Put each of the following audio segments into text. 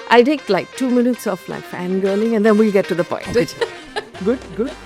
I take like 2 minutes of like fangirling and then we'll get to the point. Okay. Good.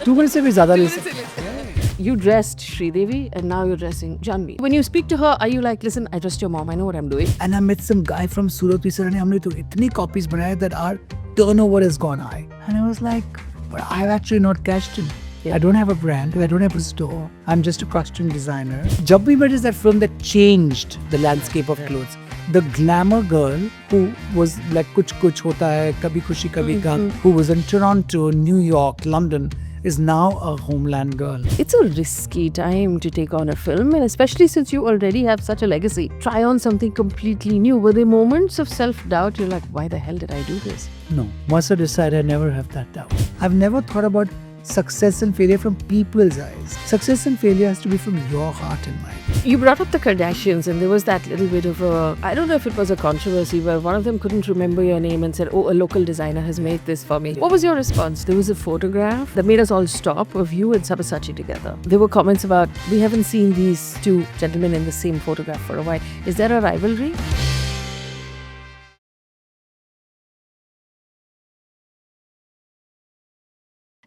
2 minutes से भी ज़्यादा ले सकते हैं. You dressed Sridevi and now you're dressing Janvi. When you speak to her, are you like, listen, I trust your mom, I know what I'm doing? And I met some guy from Surat. We said, हमने तो इतनी copies बनाए that our turnover has gone high. And I was like, but I've actually not cashed in. Yeah. I don't have a brand. I don't have a store. I'm just a costume designer. Jab Bhi Met is that film that changed the landscape of clothes. The glamour girl who was like Kuch Kuch Hota Hai, Kabhi Khushi Kabhi Gham, who was in Toronto, New York, London, is now a homeland girl. It's a risky time to take on a film, and especially since you already have such a legacy. Try on something completely new. Were there moments of self-doubt? You're like, why the hell did I do this? No. Once I decide, I never have that doubt. I've never thought about success and failure from people's eyes. Success and failure has to be from your heart and mind. You brought up the Kardashians, and there was that little bit of a, I don't know if it was a controversy, where one of them couldn't remember your name and said, oh, a local designer has made this for me. What was your response? There was a photograph that made us all stop of you and Sabyasachi together. There were comments about, we haven't seen these two gentlemen in the same photograph for a while. Is there a rivalry?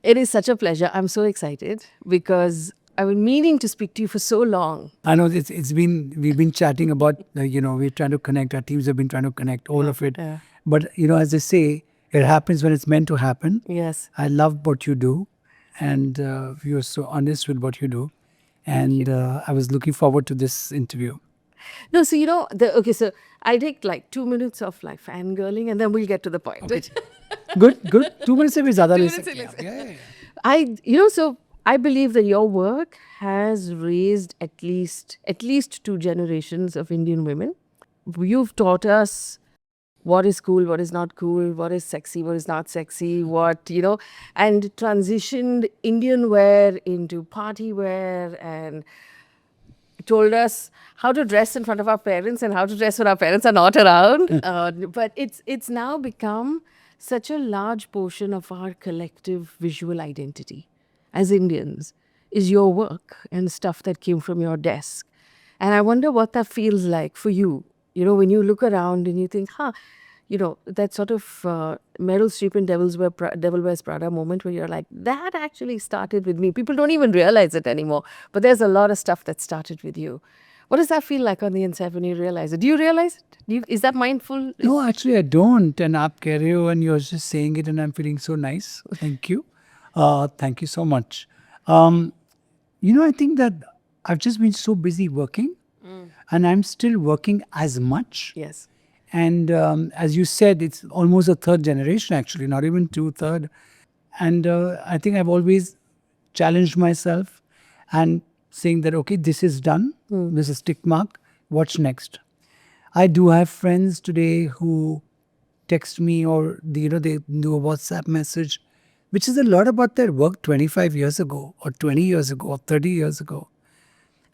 It is such a pleasure. I'm so excited because I've been meaning to speak to you for so long. I know we've been chatting about, we're trying to connect, our teams have been trying to connect, all of it. Yeah. But, as they say, it happens when it's meant to happen. Yes. I love what you do, and you're so honest with what you do. And I was looking forward to this interview. No, so so I take like 2 minutes of like fangirling and then we'll get to the point. Okay. Good. 2 minutes से भी ज़्यादा ले सकते हैं आप. Yeah. So I believe that your work has raised at least 2 generations of Indian women. You've taught us what is cool, what is not cool, what is sexy, what is not sexy, and transitioned Indian wear into party wear and told us how to dress in front of our parents and how to dress when our parents are not around. But it's now become such a large portion of our collective visual identity as Indians is your work and stuff that came from your desk. And I wonder what that feels like for you. When you look around and you think, that sort of Meryl Streep in Devil Wears Prada moment where you're like, that actually started with me. People don't even realize it anymore. But there's a lot of stuff that started with you. What does that feel like on the inside when you realize it? Do you realize it? Is that mindful? No, actually I don't. And aap keh rahe ho and you're just saying it and I'm feeling so nice. Thank you. Thank you so much. I think that I've just been so busy working and I'm still working as much. Yes. And as you said, it's almost a third generation actually, not even third. And I think I've always challenged myself and saying that, okay, this is done. This is tick mark. What's next? I do have friends today who text me or, they do a WhatsApp message, which is a lot about their work 25 years ago or 20 years ago or 30 years ago.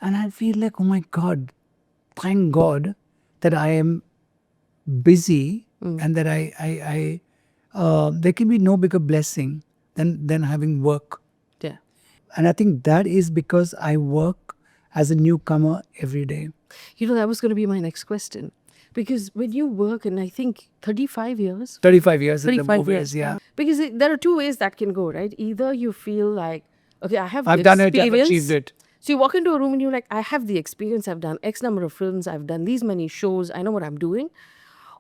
And I feel like, oh my God, thank God that I am busy and that there can be no bigger blessing than having work. Yeah. And I think that is because I work as a newcomer every day. That was going to be my next question. Because when you work in, I think, 35 years. 35 years at the 35 movies, years, yeah. Because there are two ways that can go, right? Either you feel like, okay, I've done it, I've achieved it. So you walk into a room and you're like, I have the experience, I've done X number of films, I've done these many shows, I know what I'm doing.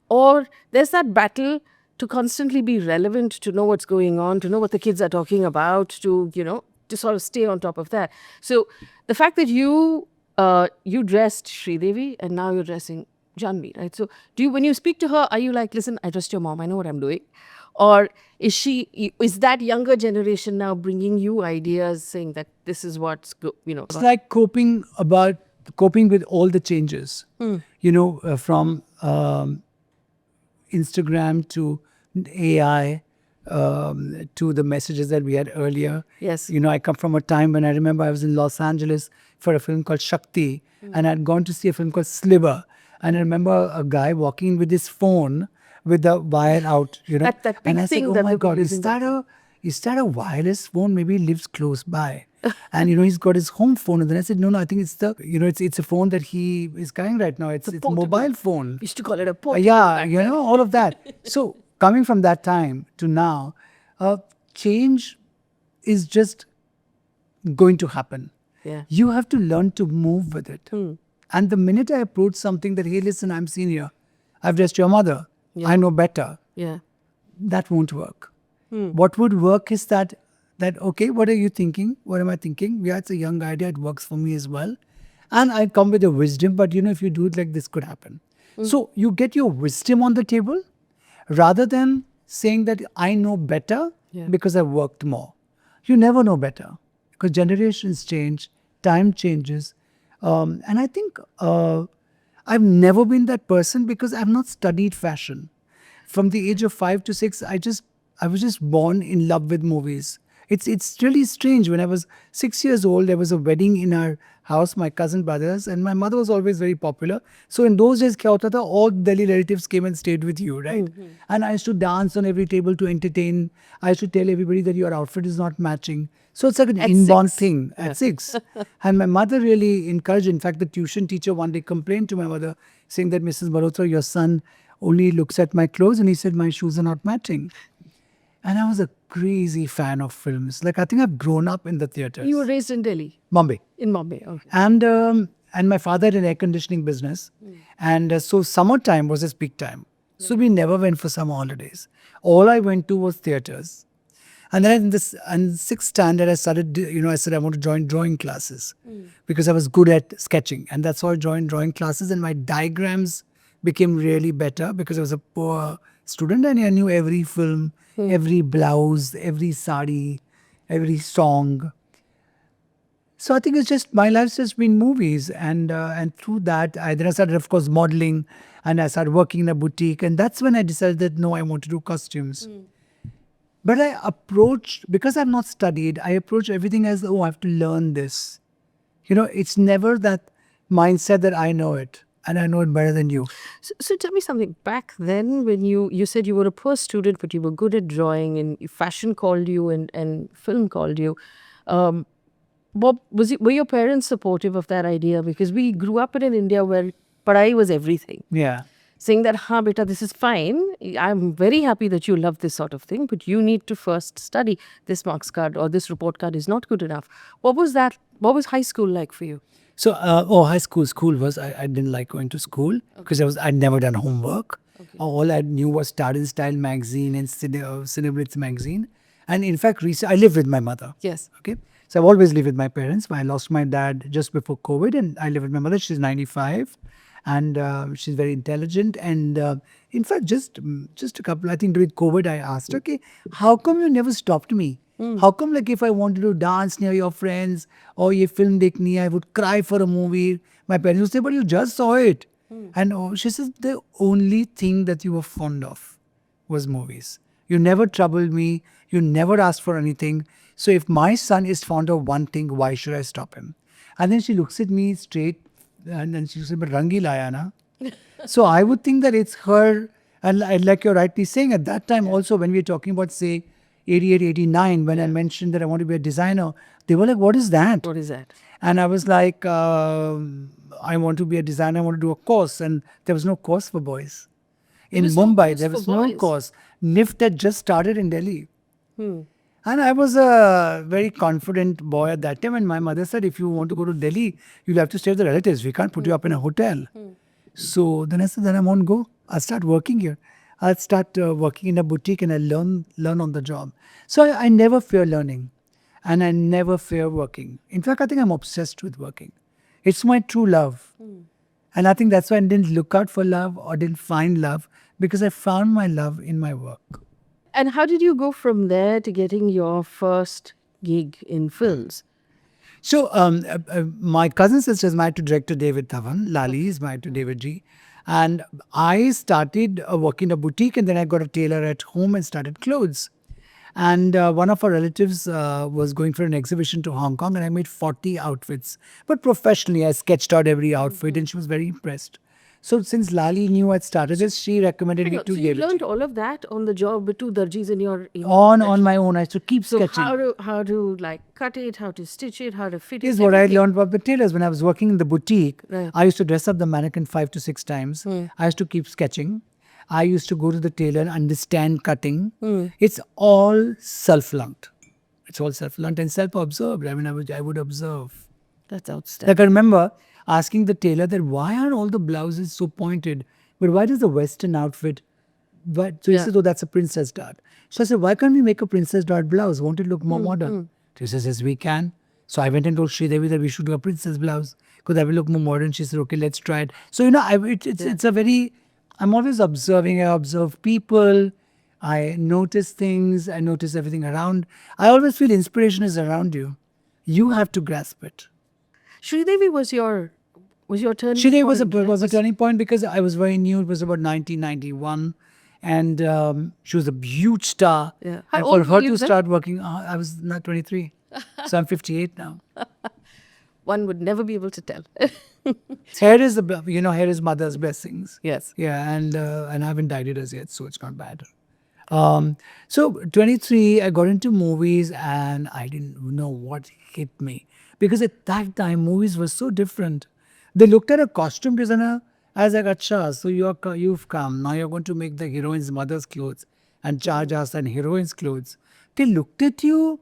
Or there's that battle to constantly be relevant, to know what's going on, to know what the kids are talking about, to sort of stay on top of that. So the fact that you dressed Sridevi and now you're dressing Janvi, right? So when you speak to her, are you like, listen, I trust your mom, I know what I'm doing? Or is that younger generation now bringing you ideas saying that this is what's, It's like coping with all the changes, from Instagram to AI, to the messages that we had earlier. Yes. I come from a time when I remember I was in Los Angeles for a film called Shakti and I'd gone to see a film called Sliver. And I remember a guy walking with his phone with the wire out, That big and I said, thing oh that my people God, use is in that a wireless phone? Maybe he lives close by. And, he's got his home phone. And then I said, no, I think it's it's a phone that he is carrying right now. It's a mobile phone. We used to call it a port. Yeah, all of that. So coming from that time to now, change is just going to happen. Yeah. You have to learn to move with it. Hmm. And the minute I approach something that, hey, listen, I'm senior, I've dressed your mother, Yeah. I know better, Yeah. that won't work. Hmm. What would work is that okay, what are you thinking? What am I thinking? Yeah, it's a young idea. It works for me as well. And I come with a wisdom, but if you do it like this could happen. So you get your wisdom on the table rather than saying that I know better Yeah. because I worked more. You never know better because generations change, time changes. And I think I've never been that person because I've not studied fashion. From the age of 5 to 6, I was just born in love with movies. It's really strange. When I was 6 years old, there was a wedding in our house, my cousin brothers, and my mother was always very popular. So in those days, kya hota tha, all Delhi relatives came and stayed with you, right? And I used to dance on every table to entertain. I used to tell everybody that your outfit is not matching. So it's like an At inborn 6. thing at 6. And my mother really encouraged. In fact, the tuition teacher one day complained to my mother, saying that Mrs. Malhotra, your son only looks at my clothes and he said my shoes are not matching. And I was a crazy fan of films. Like I think I've grown up in the theaters. You were raised in Delhi, Bombay. in Bombay. Okay. And my father had an air conditioning business. And so summertime was his peak time. So we never went for summer holidays. All I went to was theaters. And then in sixth standard, I started, I said I want to join drawing classes because I was good at sketching. And that's how I joined drawing classes. And my diagrams became really better because I was a poor student and I knew every film, every blouse, every sari, every song. So I think it's just my life's just been movies, and through that, then I started, of course, modeling, and I started working in a boutique, and that's when I decided that no, I want to do costumes. But I approached, because I've not studied, I approach everything as, oh, I have to learn this. It's never that mindset that I know it and I know it better than you. So tell me something. Back then, when you said you were a poor student, but you were good at drawing, and fashion called you, and film called you. Were your parents supportive of that idea? Because we grew up in an India where padai was everything. Yeah. Saying that, ha, beta, this is fine. I'm very happy that you love this sort of thing, but you need to first study. This marks card or this report card is not good enough. What was that? What was high school like for you? So, high school was, I didn't like going to school because I'd never done homework. All I knew was Style and Style magazine and Cineblitz magazine. And in fact, I live with my mother. Yes. Okay. So I've always lived with my parents. I lost my dad just before COVID and I live with my mother. She's 95 and she's very intelligent. And in fact, just a couple, I think during COVID, I asked, okay, how come you never stopped me? How come like if I wanted to dance near your friends or ye film dekhni, I would cry for a movie. My parents would say, but you just saw it. And she says, the only thing that you were fond of was movies. You never troubled me. You never asked for anything. So if my son is fond of one thing, why should I stop him? And then she looks at me straight and then she said, but Rangi laya na. So I would think that it's her. And like you're rightly saying, at that time also when we were talking about, say, 88, 89, when I mentioned that I want to be a designer, they were like, what is that? What is that? And I was like, I want to be a designer. I want to do a course. And there was no course for boys. In was no Mumbai, course there for was no boys. course. NIFT had just started in Delhi. And I was a very confident boy at that time. And my mother said, if you want to go to Delhi, you'll have to stay with the relatives. We can't put you up in a hotel. So then I said, then I won't go. I'll start working here. I'll start working in a boutique and I'll learn on the job. So I never fear learning. And I never fear working. In fact, I think I'm obsessed with working. It's my true love. And I think that's why I didn't look out for love or didn't find love because I found my love in my work. And how did you go from there to getting your first gig in films? So my cousin sister is married to director David Dhawan. Lali is married to David G. And I started working in a boutique and then I got a tailor at home and started clothes. And one of our relatives was going for an exhibition to Hong Kong and I made 40 outfits. But professionally, I sketched out every outfit and she was very impressed. So since Lali knew I'd started this, she recommended me to So you David. learned all of that on the job with two darjis in your On my own. I used to keep So sketching. how to like cut it, how to stitch it, how to fit Is it. what I everything. learned about the tailors when I was working in the boutique. Right. I used to dress up the mannequin 5 to 6 times. I used to keep sketching. I used to go to the tailor and understand cutting. It's all self-learned. It's all self-learned and self-observed. I mean, I would observe. That's outstanding. Like I remember asking the tailor that why are all the blouses so pointed, but why does the Western outfit? But so he Yeah. said, "Oh, that's a princess dart." So I said, "Why can't we make a princess dart blouse? Won't it look more modern?" She says, "Yes, we can." So I went and told Sridevi that we should do a princess blouse because that will look more modern. She said, "Okay, let's try it." So it's a very. I'm always observing. I observe people. I notice things. I notice everything around. I always feel inspiration is around you. You have to grasp it. Sridevi was your turning Chile point. was a turning point because I was very new. It was about 1991, and she was a huge star. Yeah. How And old for were her you to then? start working, I was not 23, so I'm 58 now. One would never be able to tell. Hair is hair is mother's blessings. Yes. Yeah, and I haven't dyed it as yet, so it's not bad. So 23, I got into movies and I didn't know what hit me because at that time movies were so different. They looked at a costume designer as like, "Acha, so you've come now. You're going to make the heroine's mother's clothes and charge us and heroine's clothes." They looked at you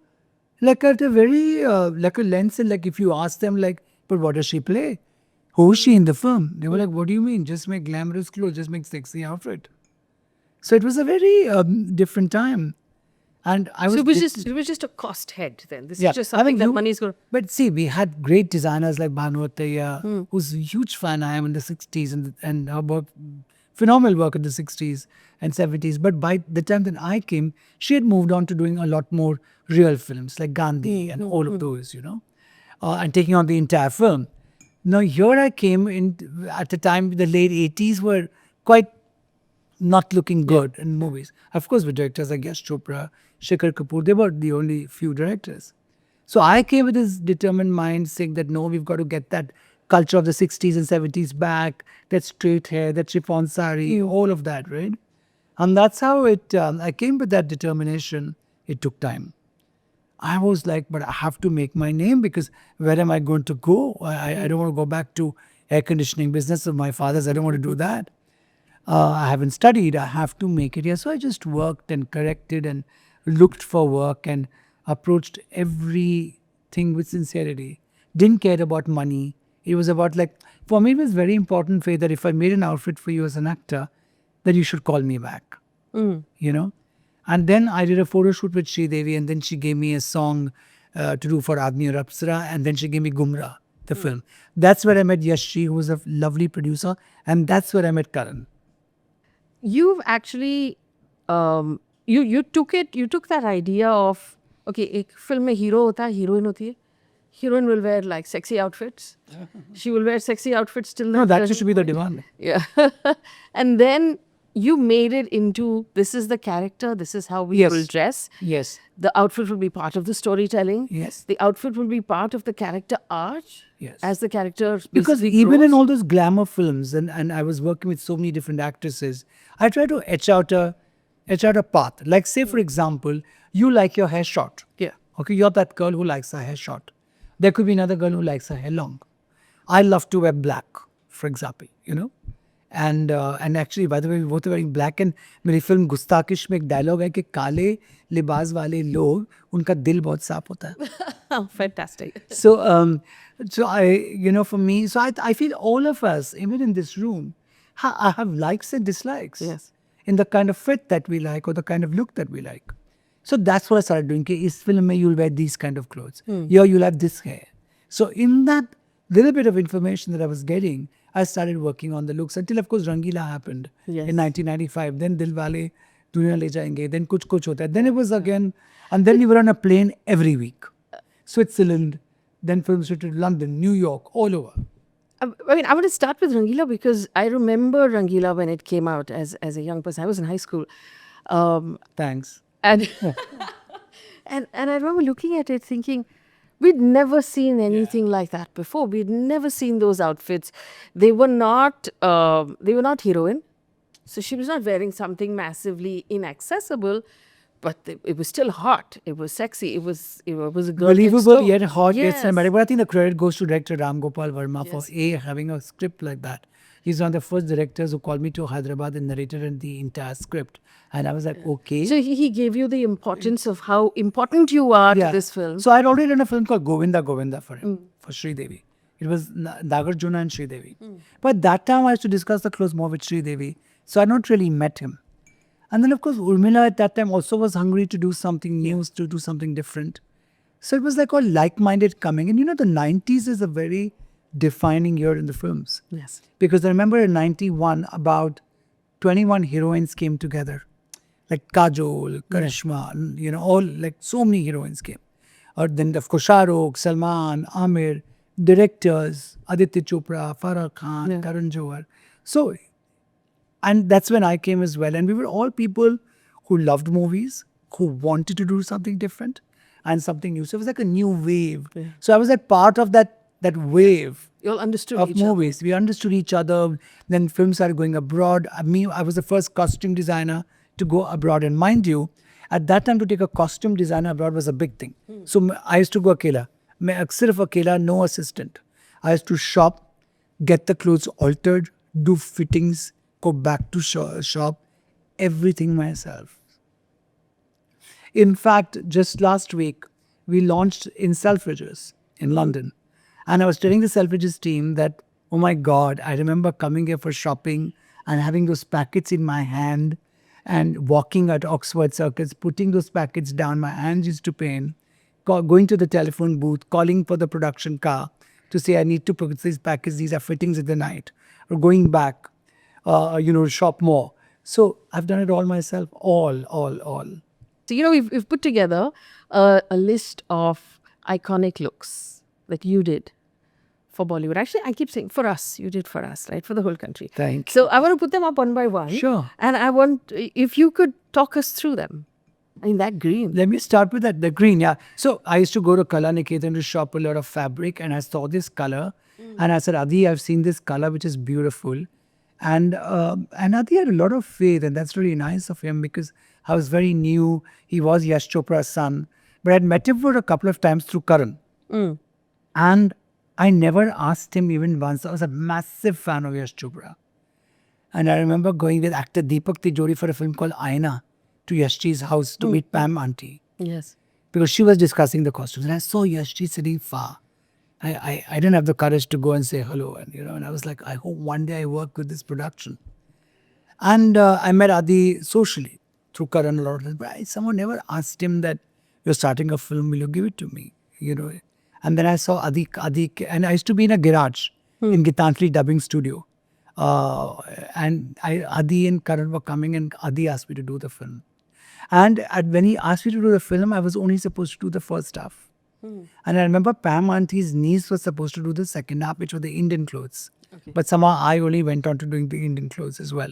like at a very like a lens, and like if you ask them like, "But what does she play? Who is she in the film?" They were like, "What do you mean? Just make glamorous clothes, just make sexy outfit." So it was a very different time, and I So was it was just a cost head then. This yeah. is just I something mean, that money is going to. but see, we had great designers like Bhanuvataya, who's a huge fan I am in the 60s and her work, phenomenal work in the 60s and 70s. But by the time that I came, she had moved on to doing a lot more real films like Gandhi and all of those, and taking on the entire film. Now here I came in at the time the late 80s were quite not looking good in movies. Of course, with directors like Yash Chopra, Shikhar Kapoor, they were the only few directors. So I came with this determined mind saying that no, we've got to get that culture of the 60s and 70s back, that straight hair, that chiffon sari, all of that, right? And that's how I came with that determination. It took time. I was like, but I have to make my name because where am I going to go? I don't want to go back to air conditioning business of my father's. I don't want to do that. I haven't studied. I have to make it here. So I just worked and corrected and looked for work and approached everything with sincerity. Didn't care about money. It was about like, for me, it was very important, Faye, that if I made an outfit for you as an actor, that you should call me back. You know? And then I did a photo shoot with Sridevi, and then she gave me a song to do for Admi Aur Apsara, and then she gave me Gumrah, the film. That's where I met Yashji, who was a lovely producer, and that's where I met Karan. You've actually you took that idea of okay, एक film में hero होता है, heroine होती है. Heroine will wear like sexy outfits. She will wear sexy outfits till No, the that present used to be the point. demand. Yeah. And then you made it into this is the character, this is how we Yes. will dress. Yes. The outfit will be part of the storytelling. Yes. The outfit will be part of the character arc. Yes. As the character Because basically even in grows. all those glamour films, and I was working with so many different actresses, I try to etch out a path. Like say, for example, you like your hair short. Yeah. Okay, you're that girl who likes her hair short. There could be another girl who likes her hair long. I love to wear black, for example, and actually, by the way, we both are wearing black. And मेरी film गुस्ताखिश में एक dialogue है कि काले लिबास वाले लोग उनका दिल बहुत साफ होता है. Oh, fantastic. So for me, so I feel all of us, even in this room, I have likes and dislikes. Yes. In the kind of fit that we like or the kind of look that we like. So that's what I started doing. In this film, you'll wear these kind of clothes. Here, you'll have this hair. So in that little bit of information that I was getting, I started working on the looks until, of course, Rangila happened Yes. in 1995. Then Dilwale, Duniya Le Jayenge. Then Kuch Kuch Hota Hai. Then it was again, and then we were on a plane every week. Switzerland, then films to London, New York, all over. I mean, I want to start with Rangila because I remember Rangila when it came out as a young person. I was in high school. Thanks. And, and I remember looking at it thinking, we'd never seen anything like that before. We'd never seen those outfits. They were not heroine. So she was not wearing something massively inaccessible, but it was still hot. It was sexy. It was a girl. next Believable, door. yet hot, yet Yes. cinematic. But I think the credit goes to director Ram Gopal Verma for having a script like that. He's one of the first directors who called me to Hyderabad and narrated the entire script. And I was like, okay. So he gave you the importance of how important you are to this film. So I'd already done a film called Govinda Govinda for him, for Sridevi. It was Nagarjuna and Sridevi. But that time I used to discuss the clothes more with Sridevi. So I'd not really met him. And then, of course, Urmila at that time also was hungry to do something new, to do something different. So it was like all like-minded coming. And the 90s is a very defining year in the films. Yes. Because I remember in 91, about 21 heroines came together. Like Kajol, Karishma, all like so many heroines came. Or then, of course, Shah Rukh, Salman, Amir, directors, Aditya Chopra, Farah Khan, Karan Johar. So, and that's when I came as well. And we were all people who loved movies, who wanted to do something different and something new. So it was like a new wave. Yeah. So I was like part of that wave. You all understood of each other. movies. We understood each other. Then films started going abroad. I was the first costume designer to go abroad. And mind you, at that time to take a costume designer abroad was a big thing. So I used to go akela. Sirf akela, no assistant. I used to shop, get the clothes altered, do fittings, go back to shop, everything myself. In fact, just last week, we launched in Selfridges in London. And I was telling the Selfridges team that, oh my God, I remember coming here for shopping and having those packets in my hand and walking at Oxford Circus, putting those packets down. My hands used to pain. Going to the telephone booth, calling for the production car to say, I need to put these packets, these are fittings in the night. Or going back. Shop more. So I've done it all myself, all. So, we've put together a list of iconic looks that you did for Bollywood. Actually, I keep saying for us, you did for us, right? For the whole country. Thank you. So I want to put them up one by one. Sure. And I want, if you could talk us through them. I mean, that green. Let me start with that, the green, yeah. So I used to go to Kala Niketan to shop a lot of fabric and I saw this color and I said, Adi, I've seen this color which is beautiful. And Adi had a lot of faith, and that's really nice of him because I was very new. He was Yash Chopra's son. But I'd met him for a couple of times through Karan. And I never asked him even once. I was a massive fan of Yash Chopra. And I remember going with actor Deepak Tijori for a film called Aina to Yashji's house to meet Pam auntie. Yes. Because she was discussing the costumes. And I saw Yashji sitting far. I didn't have the courage to go and say hello. And I was like, I hope one day I work with this production. And I met Adi socially through Karan a lot. But someone never asked him that you're starting a film, will you give it to me? And then I saw Adi, and I used to be in a garage in Gitanjali dubbing studio. And Adi and Karan were coming and Adi asked me to do the film. And when he asked me to do the film, I was only supposed to do the first half. And I remember Pam auntie's niece was supposed to do the second half, which were the Indian clothes. Okay. But somehow I only went on to doing the Indian clothes as well.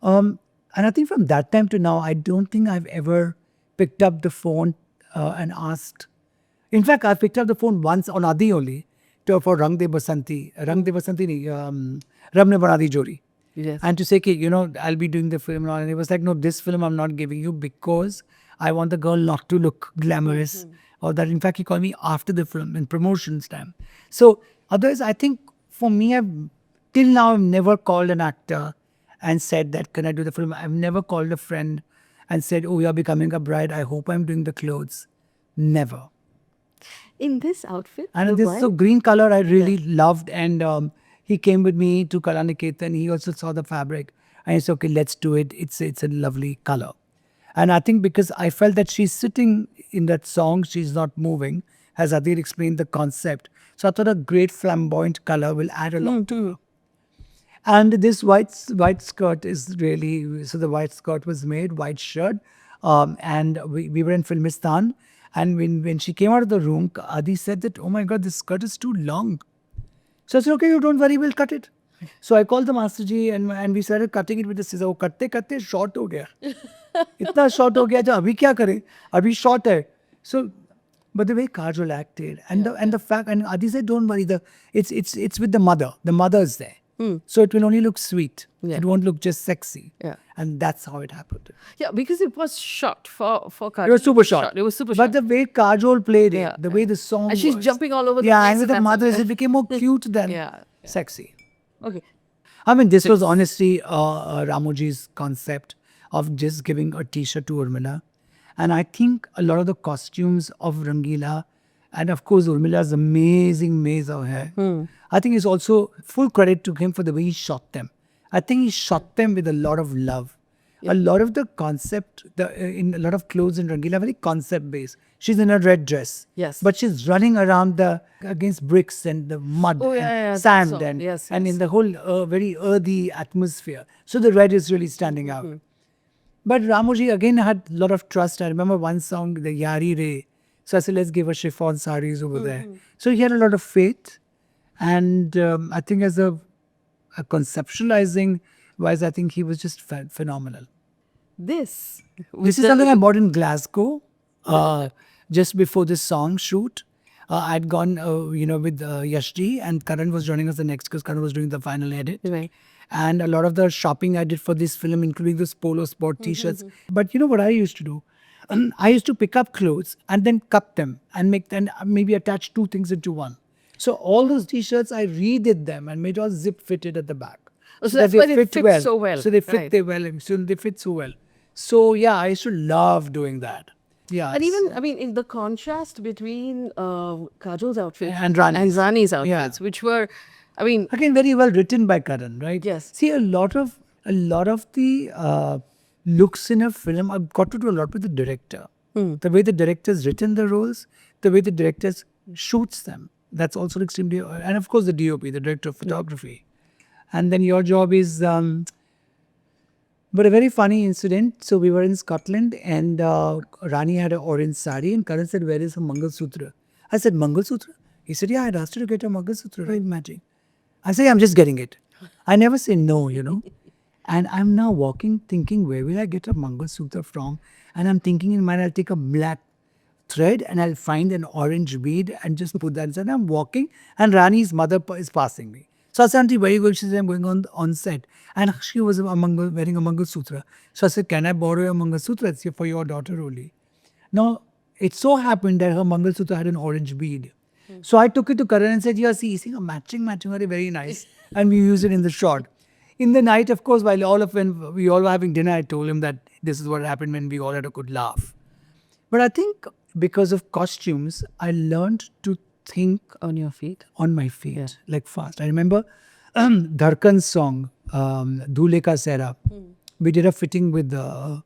And I think from that time to now, I don't think I've ever picked up the phone and asked. In fact, I picked up the phone once on Adi only for Rang De Basanti. Rang De Basanti nahi, Rab Ne Bana Di Jori. Yes. And to say, I'll be doing the film now. And he was like, no, this film I'm not giving you because I want the girl not to look glamorous. Or that, in fact, he called me after the film in promotions time. So, otherwise, I think for me, till now, I've never called an actor and said that, can I do the film? I've never called a friend and said, oh, you're becoming a bride. I hope I'm doing the clothes. Never. In this outfit? And this green color I really loved. And he came with me to Kala Niketan. He also saw the fabric. And he said, okay, let's do it. It's a lovely color. And I think because I felt that she's sitting in that song, she's not moving, as Adir explained the concept. So I thought a great flamboyant color will add a lot to her. And this white skirt is really, so the white skirt was made, white shirt. And we were in Filmistan. And when she came out of the room, Adi said that, oh my God, this skirt is too long. So I said, okay, you don't worry, we'll cut it. So I called the Master Ji and we started cutting it with the scissor. वो करते short हो गया. इतना short हो गया जो अभी क्या करें? अभी short है. So, but the way Kajol acted and the fact, and Adi said, don't worry, it's with the mother. The mother is there. So it will only look sweet. Yeah. It won't look just sexy. Yeah. And that's how it happened. Yeah, because it was shot for Kajol. It was super short. It was super short. But the way Kajol played it, the way the song and she's jumping all over the place. Yeah, and with the mother, it became more cute than sexy. Okay. I mean, this was honestly Ramoji's concept of just giving a t-shirt to Urmila. And I think a lot of the costumes of Rangila, and of course Urmila's amazing maze of hair, I think it's also full credit to him for the way he shot them. I think he shot them with a lot of love. A lot of the concept, in a lot of clothes in Rangila, are very concept based. She's in a red dress, Yes. but she's running around against bricks and the mud Oh, and yeah, sand so, and yes, and yes. in the whole very earthy atmosphere. So the red is really standing out. But Ramoji again had a lot of trust. I remember one song, the Yari Re. So I said, let's give her chiffon saris over there. So he had a lot of faith. And I think as a conceptualizing wise, I think he was just phenomenal. This. This is something I bought in Glasgow just before this song shoot. I'd gone, with Yashji, and Karan was joining us the next because Karan was doing the final edit. Right. And a lot of the shopping I did for this film, including those polo sport t-shirts. But you know what I used to do? I used to pick up clothes and then cut them and make them maybe attach two things into one. So all those t-shirts, I redid them and made all zip fitted at the back. Oh, so that's why they fit so well. So they fit Right. they well. So they fit so well. So yeah, I used to love doing that. Yeah. And even, I mean, in the contrast between Kajol's outfit And Rani's. Rani's Yeah. outfits, which were, I mean, Again, very well written by Karan, right? Yes. See, a lot of the looks in a film have got to do a lot with the director. The way the director's written the roles, the way the director shoots them. That's also extremely, and of course the DOP, the director of photography. And then your job is, but a very funny incident. So we were in Scotland and Rani had an orange sari and Karan said, where is her Mangal Sutra? I said, Mangal Sutra? He said, yeah, I'd asked her to get a Mangal Sutra, right, matching. I say, I'm just getting it. I never say no, And I'm now walking, thinking, where will I get a Mangal Sutra from? And I'm thinking in mind, I'll take a black thread and I'll find an orange bead and just put that inside. I'm walking and Rani's mother is passing me. So I said, Auntie, where are you going? She said, I'm going on set. And she was wearing a Mangal Sutra. So I said, can I borrow a Mangal Sutra? It's for your daughter only. Now, it so happened that her Mangal Sutra had an orange bead. So I took it to Karan and said, yeah, see, a matching, very nice. And we use it in the shot. In the night, of course, while when we all were having dinner, I told him that this is what happened when we all had a good laugh. But I think because of costumes, I learned to think on your feet. on my feet, like fast. I remember Dharkan's song, Dhule Ka Sehra. We did a fitting with Shilpa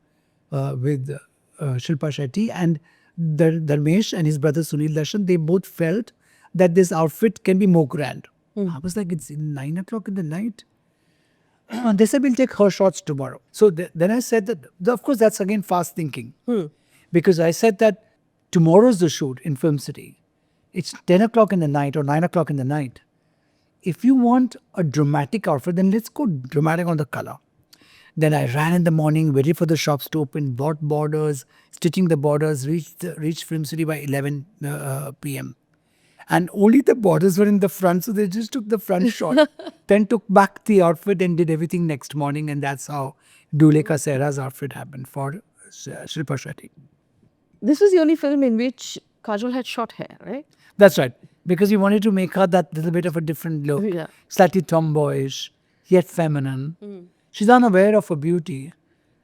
Shetty and Dharmesh and his brother Sunil Darshan. They both felt that this outfit can be more grand. I was like, it's 9 o'clock in the night. They said, we'll take her shots tomorrow. So then I said that, of course, that's again fast thinking. Because I said that tomorrow's the shoot in Film City. It's 10 o'clock in the night or 9 o'clock in the night. If you want a dramatic outfit, then let's go dramatic on the color. Then I ran in the morning, waited for the shops to open, bought borders, stitching the borders, reached Film City by 11 p.m. And only the borders were in the front, so they just took the front shot. Then took back the outfit and did everything next morning. And that's how Dhule Ka Sehra's outfit happened for Shilpa Shetty. This was the only film in which Kajol had short hair, right? That's right. Because we wanted to make her that little bit of a different look. Yeah. Slightly tomboyish, yet feminine. She's unaware of her beauty,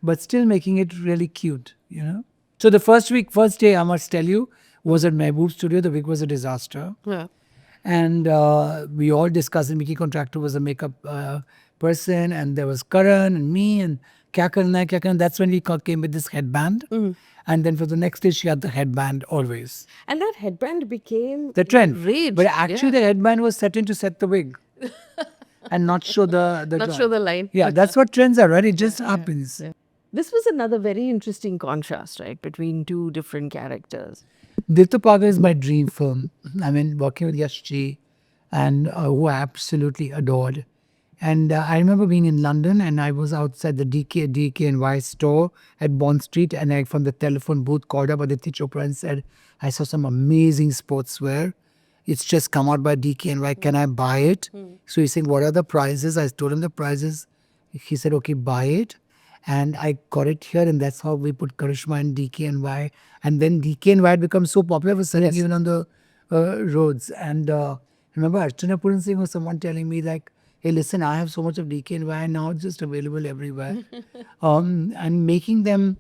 but still making it really cute, So the first day, I must tell you, was at Mehboob studio. The wig was a disaster. Yeah. And we all discussed, and Mickey Contractor was a makeup person, and there was Karan and me, and Kya Karna, Kya Karna. That's when we came with this headband. And then for the next day, she had the headband always. And that headband became The trend. rage. But actually, the headband was set in to set the wig. And not show the Not show the line. Yeah, that's what trends are, right? It just happens. Yeah. This was another very interesting contrast, right, between two different characters. Dithupaga is my dream film. I mean, working with Yashji, and who I absolutely adored. And I remember being in London, and I was outside the DK&Y store at Bond Street, and I, from the telephone booth, called up Aditi Chopra and said, I saw some amazing sportswear. It's just come out by DK&Y. Can I buy it? So he's saying, what are the prices? I told him the prices. He said, okay, buy it. And I got it here, and that's how we put Karishma and DK&Y. And then DK&Y had become so popular, was selling even on the roads. And I remember Archana Puran Singh or someone telling me, like, hey, listen, I have so much of DKNY now, it's just available everywhere. And making them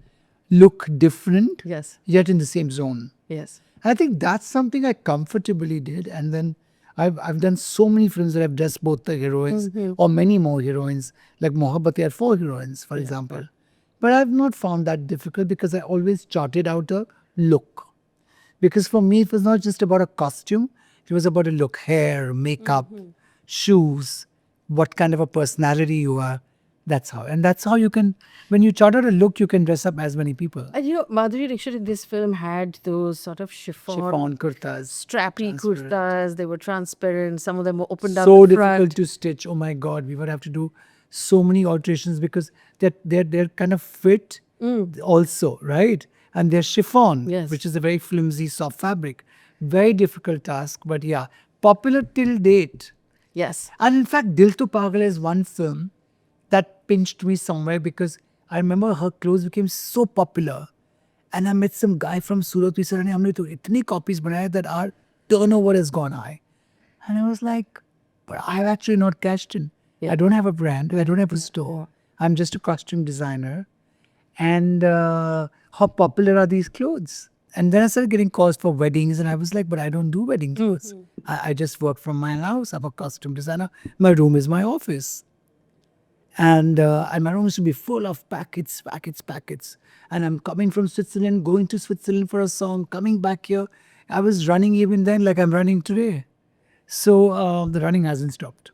look different, Yes. yet in the same zone. Yes. I think that's something I comfortably did. And then I've done so many films that I've dressed both the heroines or many more heroines. Like Mohabbat had 4 heroines, for example. But I've not found that difficult because I always charted out a look. Because for me, it was not just about a costume, it was about a look, hair, makeup, shoes, what kind of a personality you are. That's how. And that's how you can, when you chart out a look, you can dress up as many people. And Madhuri Dixit in this film had those sort of Chiffon kurtas. strappy transparent. kurtas. They were transparent. Some of them were opened up So the front. difficult to stitch. Oh my God, we would have to do so many alterations because they're kind of fit also, right? And they're chiffon, Yes. which is a very flimsy, soft fabric. Very difficult task, but yeah, popular till date. Yes. And in fact, Dil To Pagal is one film that pinched me somewhere because I remember her clothes became so popular. And I met some guy from Surat. We said, "हमने तो इतनी copies बनाए that our turnover has gone high." And I was like, but I've actually not cashed in. Yeah. I don't have a brand. I don't have a store. I'm just a costume designer. And how popular are these clothes? And then I started getting calls for weddings. And I was like, but I don't do wedding clothes. I just work from my house. I'm a costume designer. My room is my office. And my room used to be full of packets, packets, packets. And I'm coming from Switzerland, going to Switzerland for a song, coming back here. I was running even then like I'm running today. So the running hasn't stopped.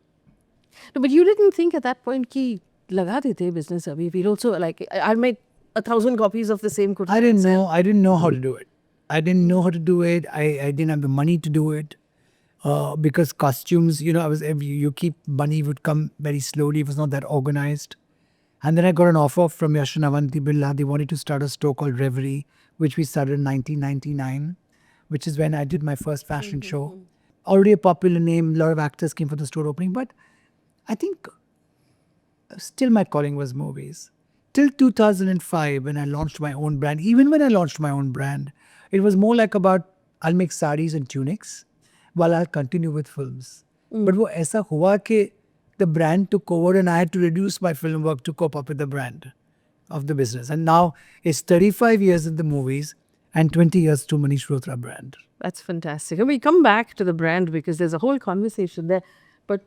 No, but you didn't think at that point कि लगा देते business अभी. We'll also like I'll make 1,000 copies of the same kurta. I didn't know. I didn't know how to do it. I didn't know how to do it. I didn't have the money to do it. Because costumes, you keep money would come very slowly. It was not that organized. And then I got an offer from Yashanavanti Billah. They wanted to start a store called Reverie, which we started in 1999, which is when I did my first fashion show. Already a popular name. A lot of actors came for the store opening. But I think still my calling was movies. Till 2005, when I launched my own brand, even when I launched my own brand, it was more like about I'll make saris and tunics while I'll continue with films. But वो ऐसा हुआ कि the brand took over and I had to reduce my film work to cope up with the brand of the business. And now it's 35 years in the movies and 20 years to Manish Malhotra brand. That's fantastic. And we come back to the brand because there's a whole conversation there. But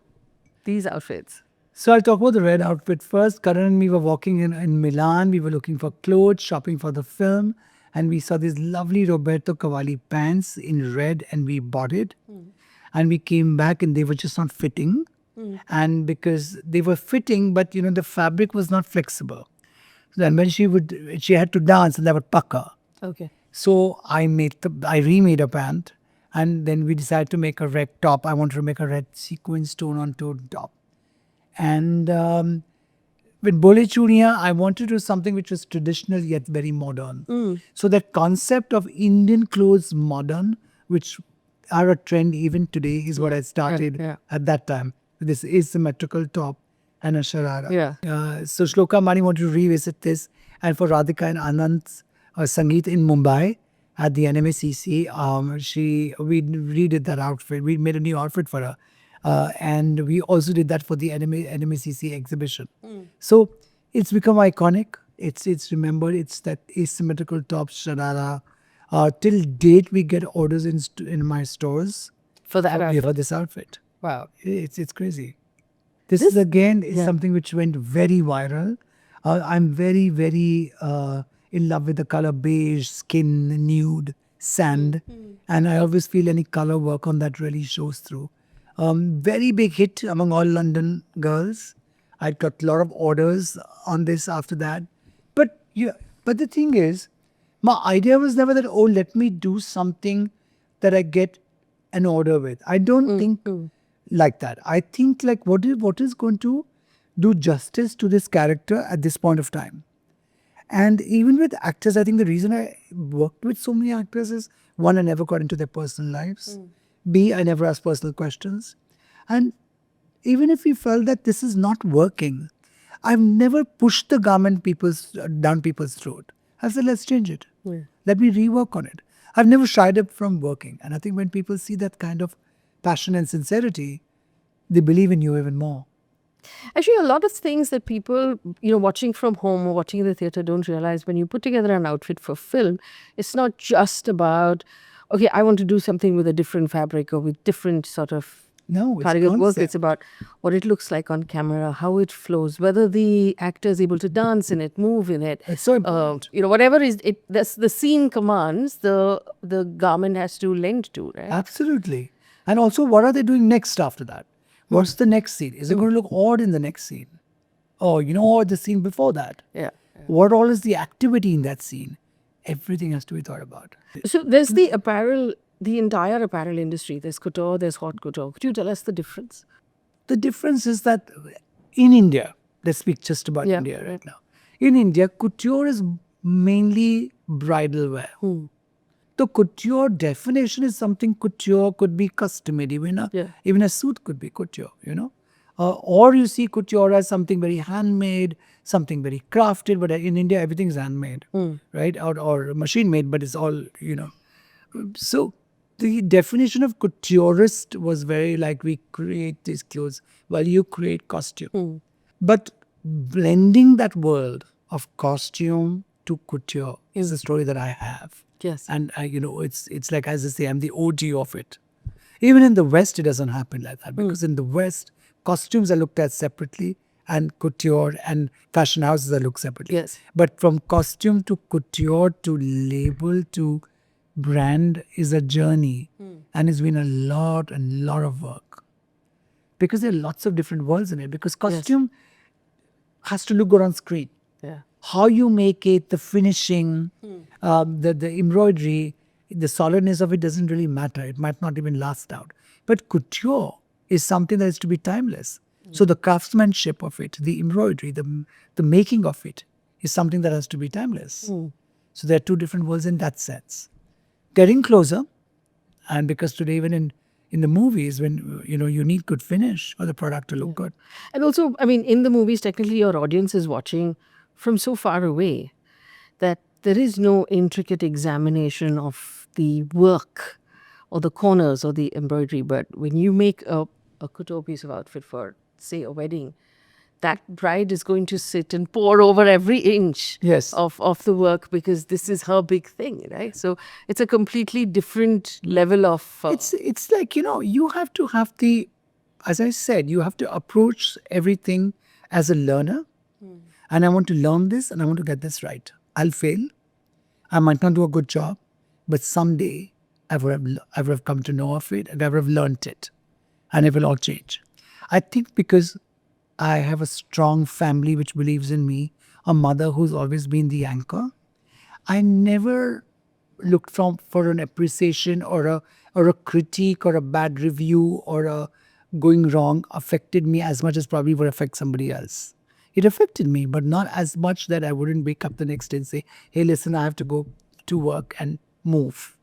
these outfits. So I'll talk about the red outfit first. Karan and me were walking in Milan. We were looking for clothes, shopping for the film. And we saw these lovely Roberto Cavalli pants in red and we bought it. And we came back and they were just not fitting. And because they were fitting, but the fabric was not flexible. So then when she had to dance and that would pucker. Okay. So I remade a pant. And then we decided to make a red top. I wanted to make a red sequin stone on toed top. And with Bole Churiya, I wanted to do something which was traditional yet very modern. So that concept of Indian clothes modern, which are a trend even today, is what I started at that time. This asymmetrical top and a sharara. Yeah. So Shloka Mani wanted to revisit this. And for Radhika and Anand's Sangeet in Mumbai at the NMACC, we redid that outfit. We made a new outfit for her. And we also did that for the NMACC exhibition. So it's become iconic. It's remembered. It's that asymmetrical top sharara. Till date, we get orders in my stores For that outfit. for this outfit. Wow. It's crazy. This is again something which went very viral. I'm very, very in love with the color beige, skin, nude, sand. And I always feel any color work on that really shows through. Very big hit among all London girls. I got a lot of orders on this after that. But the thing is, my idea was never that, oh, let me do something that I get an order with. I don't think like that. I think like what is going to do justice to this character at this point of time. And even with actors, I think the reason I worked with so many actors is, one, I never got into their personal lives. B, I never asked personal questions. And even if we felt that this is not working, I've never pushed the garment down people's throat. I said, let's change it. Let me rework on it. I've never shied up from working. And I think when people see that kind of passion and sincerity, they believe in you even more. Actually, a lot of things that people, watching from home or watching in the theater don't realize when you put together an outfit for film, it's not just about, okay, I want to do something with a different fabric or with different sort of No, it's cardigan work. It's concept. about what it looks like on camera, how it flows, whether the actor is able to dance in it, move in it. It's so important. Whatever is it, that's the scene commands, the garment has to lend to, right? Absolutely. And also, what are they doing next after that? What's the next scene? Is it going to look odd in the next scene? Or, or the scene before that? Yeah. What all is the activity in that scene? Everything has to be thought about. So there's the apparel, the entire apparel industry. There's couture, there's haute couture. Could you tell us the difference? The difference is that in India, let's speak just about Yeah. India right now. In India, couture is mainly bridal wear. The couture definition is something couture could be custom made. Yeah. Even a suit could be couture. Or you see couture as something very handmade, something very crafted. But in India, everything is handmade, right? Or machine made, but it's all. So the definition of couturist was very like we create these clothes while you create costume. But blending that world of costume to couture is the story that I have. Yes. And it's like, as I say, I'm the OG of it. Even in the West, it doesn't happen like that because in the West, costumes are looked at separately, and couture and fashion houses are looked separately. Yes. But from costume to couture to label to brand is a journey, and it's been a lot of work because there are lots of different worlds in it. Because costume has to look good on screen. Yeah. How you make it, the finishing, the embroidery, the solidness of it doesn't really matter. It might not even last out. But couture is something that is to be timeless. So the craftsmanship of it, the embroidery, the making of it is something that has to be timeless. So there are two different worlds in that sense. Getting closer, and because today even in the movies, when you need good finish for the product to look good. And also, I mean, in the movies, technically your audience is watching from so far away that there is no intricate examination of the work or the corners or the embroidery. But when you make a couture piece of outfit for, say, a wedding, that bride is going to sit and pore over every inch Yes. of the work because this is her big thing, right? So it's a completely different level of... It's like, you have to have as I said, you have to approach everything as a learner. And I want to learn this and I want to get this right. I'll fail. I might not do a good job, but someday I would have come to know of it and I would have learned it. And it will all change. I think because I have a strong family which believes in me, a mother who's always been the anchor, I never looked for an appreciation or a critique or a bad review or a going wrong affected me as much as probably would affect somebody else. It affected me, but not as much that I wouldn't wake up the next day and say, hey, listen, I have to go to work and move.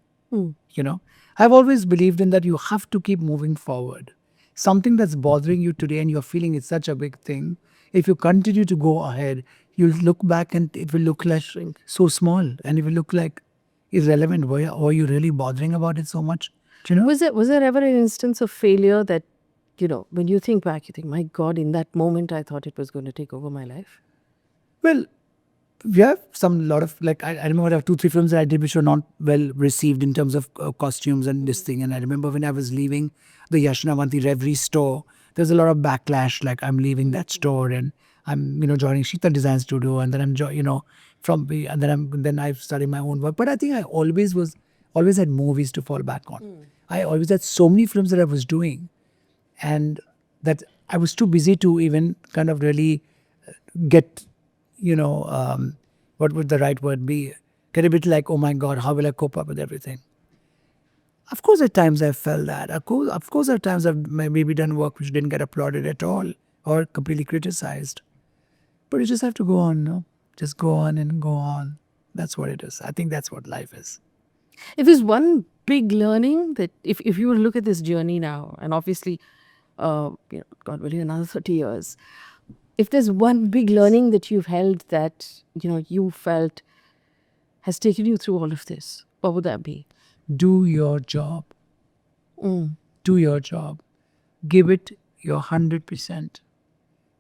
I've always believed in that you have to keep moving forward. Something that's bothering you today and you're feeling it's such a big thing, if you continue to go ahead, you'll look back and it will look like so small and it will look like irrelevant. Were you really bothering about it so much? Was there ever an instance of failure that, when you think back, you think, my God, in that moment, I thought it was going to take over my life? Well, we have lot of, like, I remember there were 2-3 films that I did which were not well received in terms of costumes and this thing. And I remember when I was leaving the Yashnavanti Reverie store, there's a lot of backlash, like I'm leaving that store and I'm, joining Shita Design Studio and then I'm, and then I've started my own work. But I think I always had movies to fall back on. I always had so many films that I was doing and that I was too busy to even kind of really get, what would the right word be? Get a bit like, oh my God, how will I cope up with everything? Of course, at times I felt that. Of course, at times I've maybe done work which didn't get applauded at all or completely criticized. But you just have to go on, no? Just go on and go on. That's what it is. I think that's what life is. If there's one big learning that, if you were to look at this journey now, and obviously, God willing, another 30 years, if there's one big learning that you've held that, you felt has taken you through all of this, what would that be? Do your job. Do your job. Give it your 100%.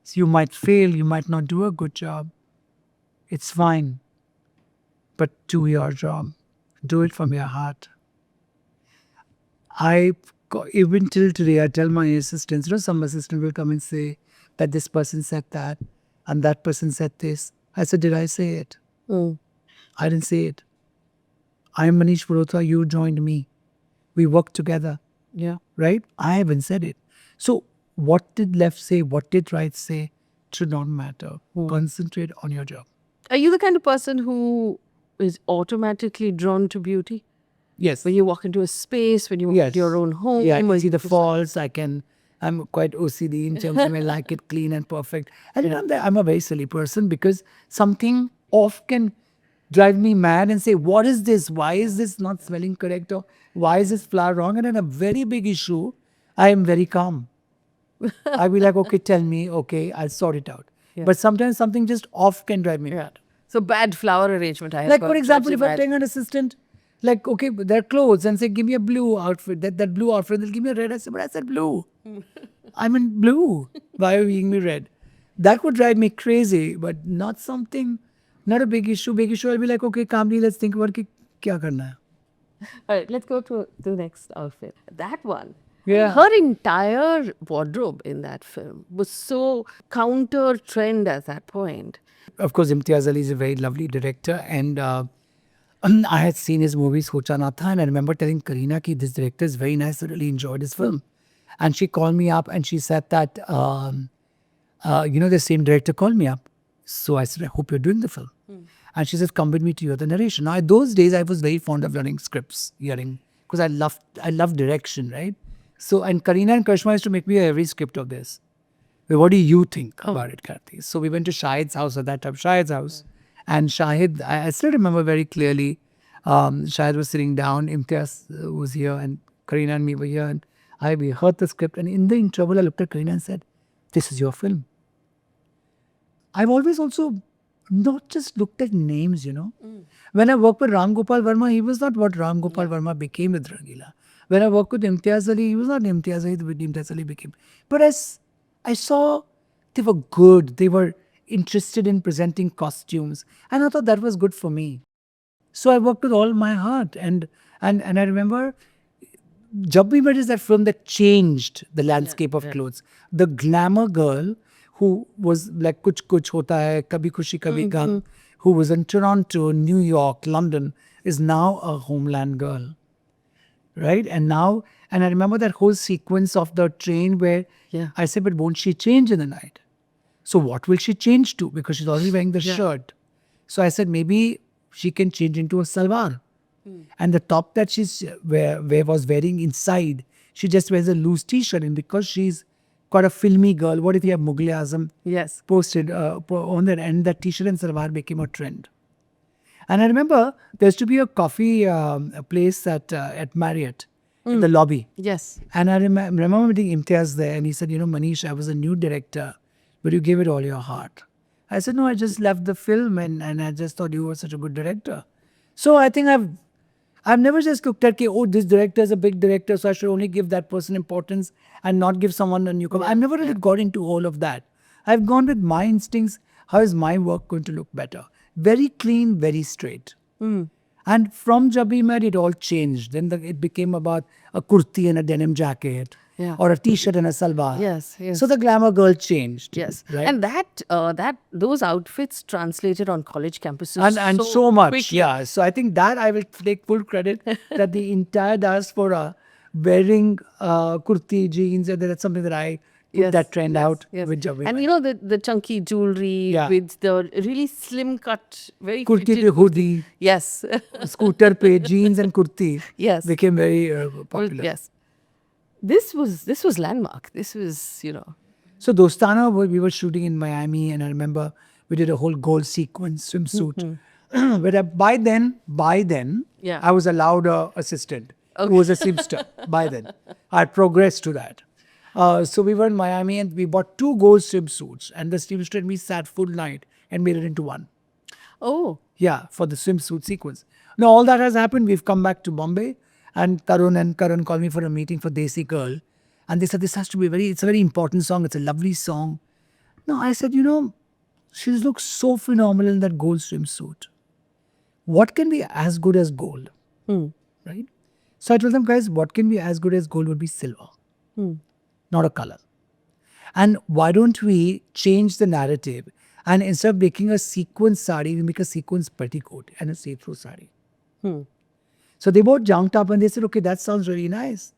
So you might fail, you might not do a good job. It's fine, but do your job. Do it from your heart. Even till today, I tell my assistants, some assistant will come and say that this person said that and that person said this. I said, did I say it? Mm. I didn't say it. I am Manish Malhotra, you joined me. We worked together, Yeah. right? I haven't said it. So what did left say? What did right say? Should not matter. Concentrate on your job. Are you the kind of person who is automatically drawn to beauty? Yes. When you walk into a space, when you walk into your own home, Yeah, I or can see you the just like- faults. I'm quite OCD in terms of I like it clean and perfect. And I'm a very silly person because something off can drive me mad and say, what is this? Why is this not smelling correct? Or why is this flower wrong? And in a very big issue, I am very calm. I'll be like, okay, tell me, okay, I'll sort it out. Yeah. But sometimes something just off can drive me mad. So bad flower arrangement. I have Like, heard for example, drives if you I'm mad. telling an assistant, like, okay, their clothes and say, give me a blue outfit, that blue outfit, they'll give me a red. I say, but I said blue. I'm in blue. Why are you giving me red? That would drive me crazy, but not something, not a big issue. Big issue, I'll be like, okay, calmly, let's think about kya karna hai. All right, let's go to the next outfit. That one. Yeah. Her entire wardrobe in that film was so counter trend at that point. Of course, Imtiaz Ali is a very lovely director, and I had seen his movie Socha Na Tha, and I remember telling Kareena ki this director is very nice. I really enjoyed his film, and she called me up and she said that the same director called me up. So I said, I hope you're doing the film. And she said, come with me to hear the narration. Now, in those days, I was very fond of learning scripts, hearing, because I loved direction, right? So, and Kareena and Karishma used to make me every script of this. Well, what do you think about it, Karthi? So we went to Shahid's house at that time, Shahid's house. And Shahid, I still remember very clearly, Shahid was sitting down, Imtiaz was here, and Kareena and me were here. And we heard the script. And in the interval, I looked at Kareena and said, this is your film. I've always also not just looked at names, When I worked with Ram Gopal Verma, he was not what Ram Gopal Verma became with Rangila. When I worked with Imtiaz Ali, he was not Imtiaz Ali, what Imtiaz Ali became. But as I saw they were good, they were interested in presenting costumes, and I thought that was good for me. So I worked with all my heart, and I remember Jab We Met is that film that changed the landscape of clothes. The glamour girl who was like Kuch Kuch Hota Hai, Kabhi Khushi Kabhi Gham, who was in Toronto, New York, London, is now a homeland girl. Right? And I remember that whole sequence of the train where I said, but won't she change in the night? So what will she change to? Because she's already wearing the shirt. So I said, maybe she can change into a salwar. And the top that she's was wearing inside, she just wears a loose t-shirt. And because she's quite a filmy girl, what if you have Mughal Azam Yes. posted on there, and that t-shirt and salwar became a trend. And I remember there used to be a coffee a place at Marriott in the lobby. Yes. And I remember meeting Imtiaz there, and he said, Manish, I was a new director, but you gave it all your heart. I said, no, I just left the film, and I just thought you were such a good director. So I think I've never just looked at, this director is a big director, so I should only give that person importance and not give someone a newcomer. I've never really got into all of that. I've gone with my instincts. How is my work going to look better? Very clean, very straight. And from Jab We Met, it all changed. Then it became about a kurti and a denim jacket, or a t-shirt and a salwar. Yes, yes. So the glamour girl changed. Yes. Right? And those outfits translated on college campuses And so much, quickly. yeah. So I think that I will take full credit that the entire diaspora wearing kurti, jeans, and that's something that I put that trend out Yes. with Jab We And Met. the chunky jewelry with the really slim cut, very Kurti fitted pe hoodie, Yes. scooter pe jeans and kurti Yes. became very popular. Yes. This was landmark. This was, So Dostana, we were shooting in Miami, and I remember we did a whole gold sequence swimsuit. But by then, Yeah. I was allowed a assistant who was a seamster. By then, I progressed to that. So we were in Miami, and we bought 2 gold swimsuits, and the seamster and me sat full night and made it into one. Oh. Yeah, for the swimsuit sequence. Now all that has happened. We've come back to Bombay, and Karan called me for a meeting for Desi Girl, and they said this has to be it's a very important song. It's a lovely song. No, I said, she looks so phenomenal in that gold swimsuit. What can be as good as gold? Right? So I told them, guys, what can be as good as gold would be silver, not a color. And why don't we change the narrative? And instead of making a sequence sari, we make a sequence petticoat and a see-through sari. So they both jumped up and they said, okay, that sounds really nice.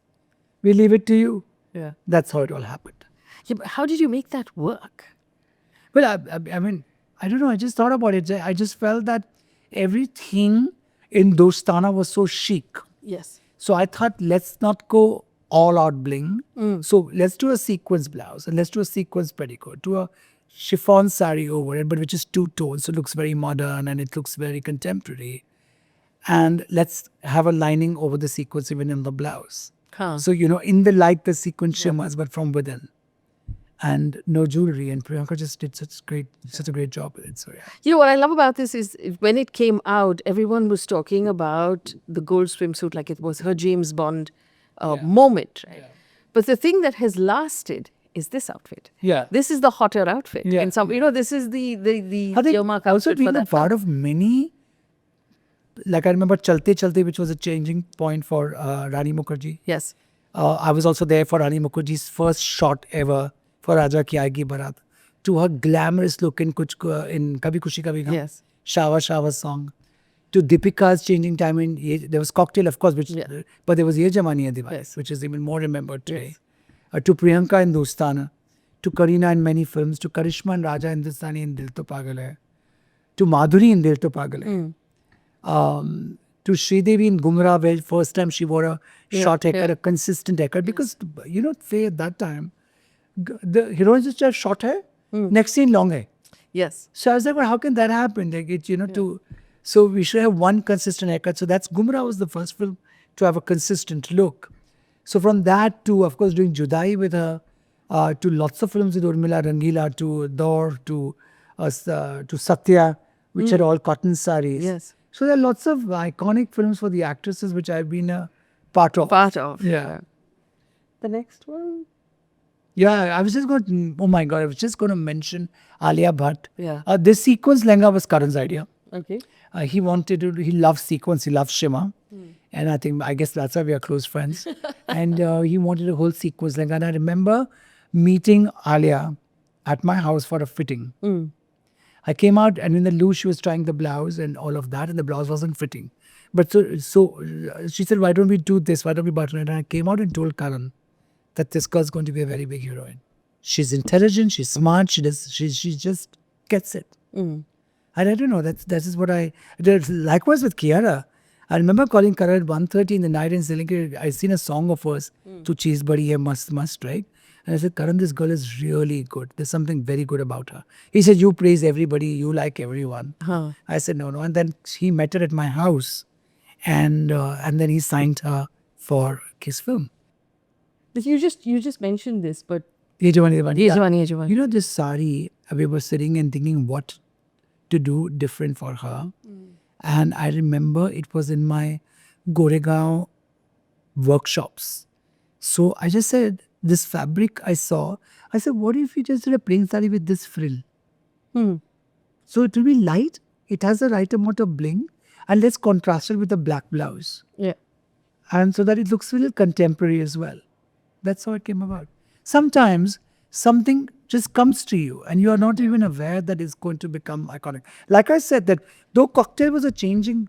We leave it to you. Yeah. That's how it all happened. Yeah, but how did you make that work? Well, I mean, I don't know. I just thought about it. I just felt that everything in Dostana was so chic. Yes. So I thought, let's not go all out bling. So let's do a sequence blouse and let's do a sequence petticoat. Do a chiffon sari over it, but which is two tones. So it looks very modern and it looks very contemporary. And let's have a lining over the sequence even in the blouse. Huh. So, in the light, the sequence shimmers, but from within. And no jewelry. And Priyanka just did such a great job with it. So, yeah. You know what I love about this is when it came out, everyone was talking about the gold swimsuit like it was her James Bond moment, right? But the thing that has lasted is this outfit. Yeah. This is the hotter outfit. Yeah. In some, this is the I think earmark also outfit being for a that. part of many, like I remember Chalte Chalte, which was a changing point for Rani Mukherjee. Yes. I was also there for Rani Mukherjee's first shot ever for Raja Ki Aayegi Barat. To her glamorous look in in Kabhi Khushi Kabhi Gham, Yes. Shawa song. To Deepika's changing time there was Cocktail, of course, but there was Ye Jamani Hai Diwani, Yes. which is even more remembered today. To Priyanka in Dostana, to Kareena in many films, to Karishma and Raja Hindustani in Dil To Pagal Hai, to Madhuri in Dil To Pagal Hai, to Sridevi in Gumrah, where first time she wore a short haircut, a consistent haircut, because Faye at that time, the heroines just have short hair, next scene long hair. Yes. So I was like, well, how can that happen? Like so we should have one consistent haircut. So that's Gumrah was the first film to have a consistent look. So from that to, of course, doing Judai with her, to lots of films with Urmila Rangila, to Daur, to Satya, which are all cotton saris. Yes. So there are lots of iconic films for the actresses which I've been a part of. Yeah. The next one? Yeah, I was just going to, oh my God, I was just going to mention Alia Bhatt. Yeah. This sequence lehenga was Karan's idea. Okay. He loves sequence, he loves shimmer. And I guess that's why we are close friends. And he wanted a whole sequence lehenga. And I remember meeting Alia at my house for a fitting. I came out and in the loo she was trying the blouse and all of that and the blouse wasn't fitting. But so she said, why don't we do this? Why don't we button it? And I came out and told Karan that this girl's going to be a very big heroine. She's intelligent, she's smart, she just gets it. And I don't know, that is what I did. Likewise with Kiara. I remember calling Karan at 1:30 in the night and saying, I seen a song of hers, Tu Cheez Badi Hai Mast, right? And I said, Karan, this girl is really good. There's something very good about her. He said, you praise everybody, you like everyone. I said, no. And then he met her at my house and then he signed her for his film. You just mentioned this, but Ye Jawani Diwani. Yejawani. This sari, we were sitting and thinking what to do different for her. And I remember it was in my Goregaon workshops. So I just said, this fabric I saw, I said, what if we just did a plain sari with this frill? So it will be light, it has the right amount of bling, and let's contrast it with a black blouse. Yeah. And so that it looks a little contemporary as well. That's how it came about. Sometimes something just comes to you and you are not even aware that it's going to become iconic. Like I said, that though Cocktail was a changing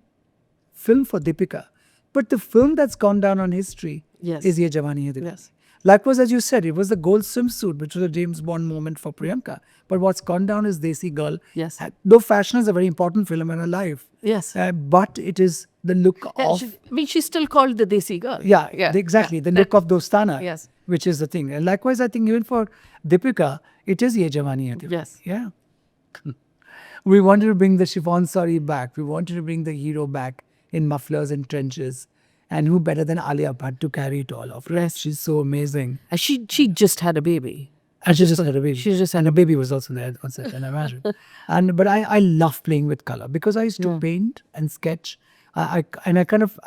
film for Deepika, but the film that's gone down on history is Ye Jawani Hai Diwani. Yes. Likewise, as you said, it was the gold swimsuit, which was a James Bond moment for Priyanka. But what's gone down is Desi Girl. Yes. Though fashion is a very important film in her life. Yes. But it is the look of... she's still called the Desi Girl. Yeah, exactly. The look of Dostana. Yes. Which is the thing. And likewise, I think even for Deepika, it is Ye Jawani Hai Diwani. Yes. Yeah. We wanted to bring the chiffon sari back. We wanted to bring the hero back in mufflers and trenches. And who better than Alia Bhatt to carry it all off? Yes. She's so amazing. And she just had a baby. And she just had a baby. She just had and a baby was also there on set, and I imagine. But I love playing with color because I used to paint and sketch. I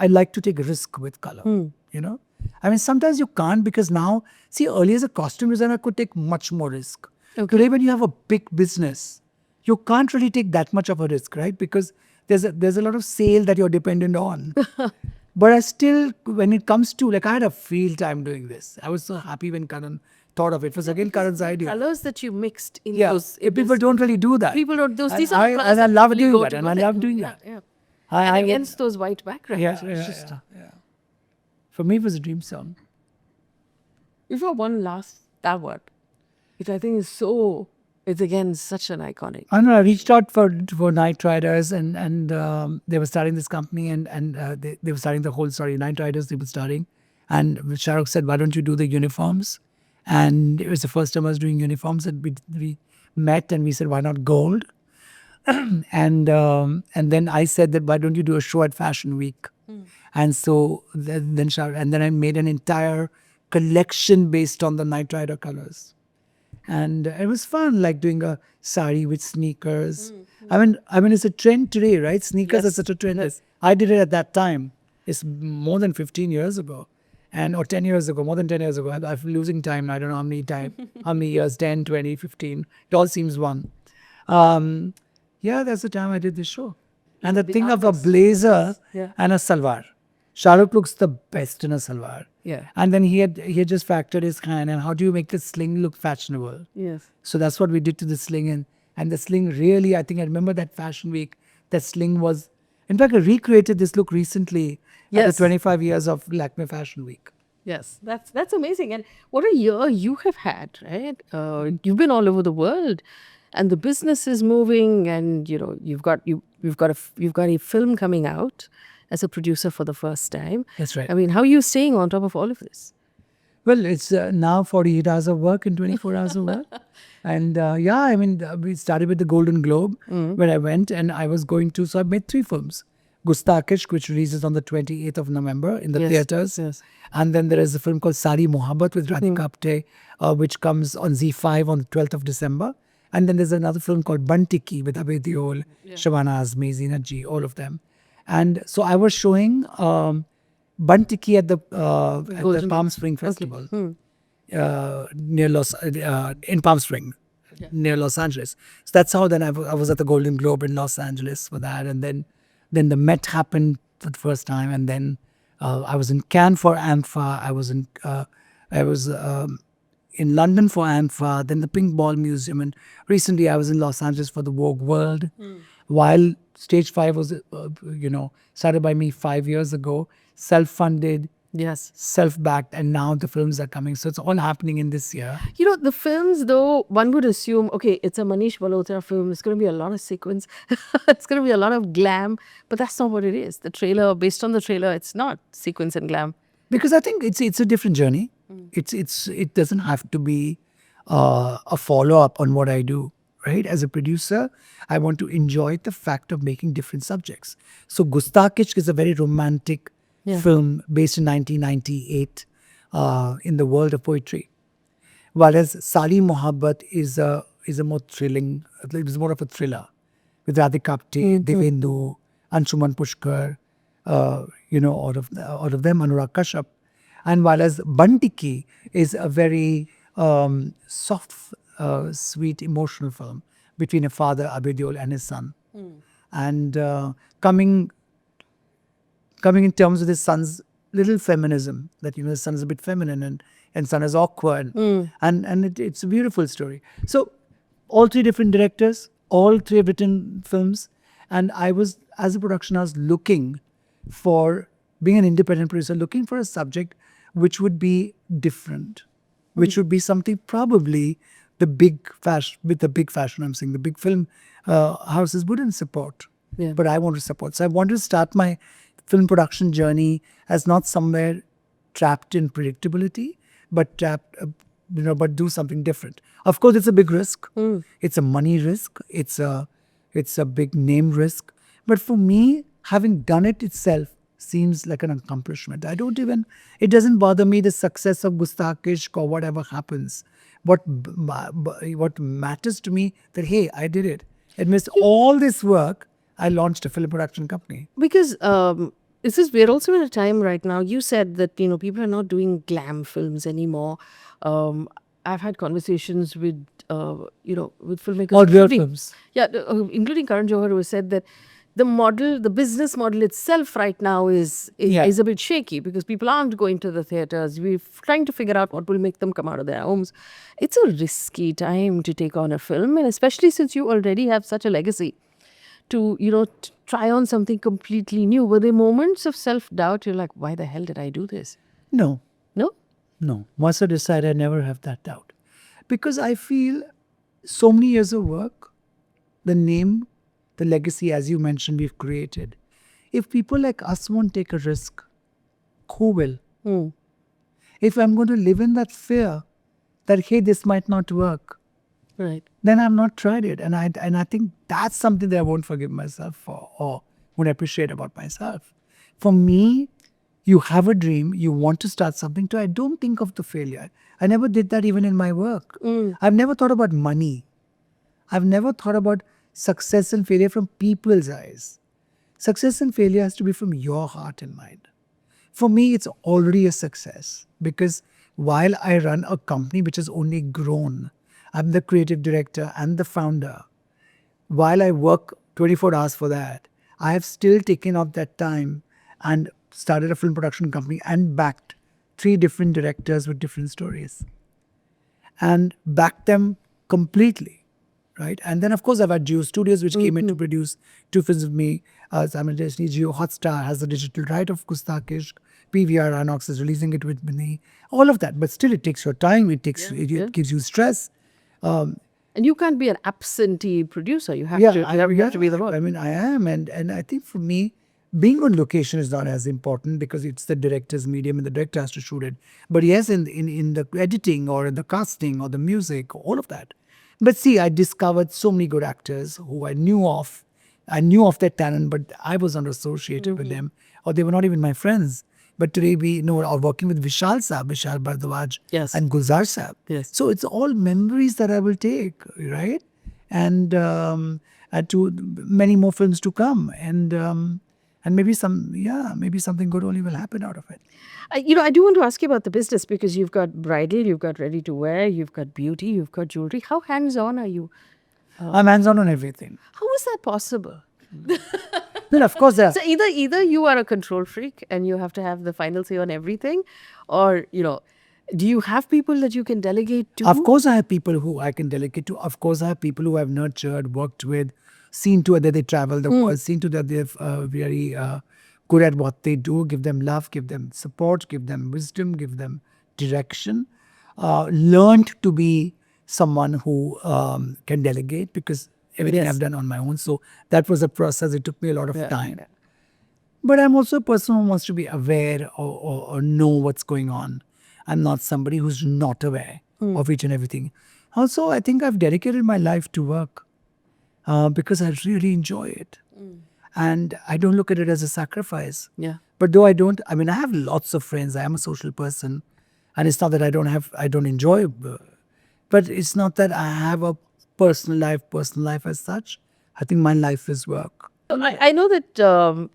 like to take risk with color. You know, I mean sometimes you can't because now earlier as a costume designer I could take much more risk. Okay. Today, when you have a big business, you can't really take that much of a risk, right? Because there's a lot of sale that you're dependent on. But I still, when it comes to, like, I had a field time doing this. I was so happy when Karan thought of it. It was again Karan's idea. Colors that you mixed in Yeah, those. people don't really do that. People don't. Those And these are colors and I that love really doing go that, and I together. love doing Yeah, that. yeah. I And would- against those white backgrounds. yeah, it's yeah, just, yeah. For me, it was a dream song. If I one last that word, which I think is so. It's again such an iconic. I don't know. I reached out for Night Riders, and they were starting this company, and they were starting the whole story. Night Riders, they were starting, and Shah Rukh said, "Why don't you do the uniforms?" And it was the first time I was doing uniforms, and we met, and we said, "Why not gold?" And then I said that, "Why don't you do a show at Fashion Week?" And so then Shah, and then I made an entire collection based on the Night Rider colors. And it was fun, like doing a sari with sneakers. I mean, it's a trend today, right? Sneakers are Yes, such a trend. yes. I did it at that time. It's more than 15 years ago, and or 10 years ago, more than 10 years ago. I'm losing time. I don't know how many years, 10, 20, 15. It all seems one. Um, yeah, that's the time I did this show. And the thing of a blazer Yeah. and a salwar. Shah Rukh looks the best in a salwar. Yeah. And then he had just factored his hand and how do you make the sling look fashionable? Yes. So that's what we did to the sling, and the sling really, I think I remember that Fashion Week. That sling was, in fact, I recreated this look recently at Yes. the 25 years of Lakme Fashion Week. Yes, that's amazing. And what a year you have had, right? You've been all over the world, and the business is moving. And you've got a film coming out as a producer for the first time. That's right. I mean, how are you staying on top of all of this? Well, it's now 48 hours of work and 24 hours of work. And yeah, I mean, we started with the Golden Globe where I went and I was going to, so I made 3 films. Gustakish, which releases on the 28th of November in the Yes, theaters. yes. And then there is a film called Sari Mohabbat with Radhika Apte, which comes on Z5 on the 12th of December. And then there's another film called Bantiki with Abhay Deol, Shabana Azmi, Zina Ji, all of them. And so I was showing Bantiki at the Palm Spring Festival near in Palm Spring, near Los Angeles. So that's how then I was at the Golden Globe in Los Angeles for that, and then the Met happened for the first time, and then I was in Cannes for AMFA. I was in London for AMFA, then the Pink Ball Museum, and recently I was in Los Angeles for the Vogue World. While Stage 5 was, started by me 5 years ago, self-funded, Yes. self-backed, and now the films are coming. So it's all happening in this year. The films, though, one would assume, okay, it's a Manish Malhotra film. It's going to be a lot of sequence. It's going to be a lot of glam. But that's not what it is. The trailer, based on the trailer, it's not sequence and glam. Because I think it's a different journey. It doesn't have to be a follow-up on what I do. Right? As a producer, I want to enjoy the fact of making different subjects. So Gustakish is a very romantic film based in 1998 in the world of poetry. Whereas Sari Mohabbat is a more thrilling, it is more of a thriller with Radhika Apte, Devendu, Anshuman Pushkar, all of them, Anurag Kashyap. And whereas Bantiki is a very soft, sweet, emotional film between a father, Abhay Deol, and his son. And coming in terms of his son's little feminism, that his son is a bit feminine and son is awkward. And it's a beautiful story. So all 3 different directors, all 3 have written films. And I was, as a production house, looking for, being an independent producer, looking for a subject which would be different, which would be something probably the big fashion, I'm saying, the big film houses wouldn't support. Yeah. But I want to support. So I wanted to start my film production journey as not somewhere trapped in predictability, but but do something different. Of course, it's a big risk. It's a money risk. It's a big name risk. But for me, having done it itself seems like an accomplishment. It doesn't bother me the success of Gustakish or whatever happens. What matters to me that, hey, I did it. Amidst all this work, I launched a film production company. Because we're also in a time right now. You said that people are not doing glam films anymore. I've had conversations with with filmmakers, Or real including- films. yeah, including Karan Johar, who said that the business model itself right now is a bit shaky because people aren't going to the theaters. We're trying to figure out what will make them come out of their homes. It's a risky time to take on a film, and especially since you already have such a legacy, to try on something completely new. Were there moments of self-doubt? You're like, why the hell did I do this? No. No? No. Once I decide, I never have that doubt. Because I feel so many years of work, the name, the legacy, as you mentioned, we've created. If people like us won't take a risk, who will? If I'm going to live in that fear that, hey, this might not work, Right. then I've not tried it. And I think that's something that I won't forgive myself for or won't appreciate about myself. For me, you have a dream, you want to start something, so I don't think of the failure. I never did that even in my work. I've never thought about money. I've never thought about success and failure from people's eyes. Success and failure has to be from your heart and mind. For me, it's already a success because while I run a company which has only grown, I'm the creative director and the founder. While I work 24 hours for that, I have still taken up that time and started a film production company and backed 3 different directors with different stories and backed them completely, right? And then, of course, I've had Geo Studios, which came in to produce 2 films with me. Simultaneously, Geo Hotstar has the digital right of Gustakish. PVR Anox is releasing it with me. All of that. But still, it takes your time. It gives you stress. And you can't be an absentee producer. You have Yeah, to. You have to be the one. I mean, I am, and I think for me, being on location is not as important because it's the director's medium and the director has to shoot it. But yes, in the editing or in the casting or the music, all of that. But see, I discovered so many good actors who I knew of. I knew of their talent, but I was not associated with them, or they were not even my friends. But today we are working with Vishal Bhardwaj, Yes. and Gulzar Saab. Yes. So it's all memories that I will take, right? And to many more films to come, and maybe something good only will happen out of it. I do want to ask you about the business because you've got bridal, you've got ready to wear, you've got beauty, you've got jewelry. How hands-on are you? I'm hands-on on everything. How is that possible? Then of course there are. So either you are a control freak and you have to have the final say on everything, or do you have people that you can delegate to? Of course, I have people who I can delegate to. Of course, I have people who I've nurtured, worked with, seen to it that they travel the world, seen to that they're very good at what they do. Give them love, give them support, give them wisdom, give them direction. Learned to be someone who can delegate because everything I've done on my own. So that was a process. It took me a lot of time. Yeah. But I'm also a person who wants to be aware or know what's going on. I'm not somebody who's not aware of each and everything. Also, I think I've dedicated my life to work because I really enjoy it. And I don't look at it as a sacrifice. Yeah. But though I have lots of friends. I am a social person. And it's not that I don't enjoy, but it's not that I have a personal life as such. I think my life is work. I know that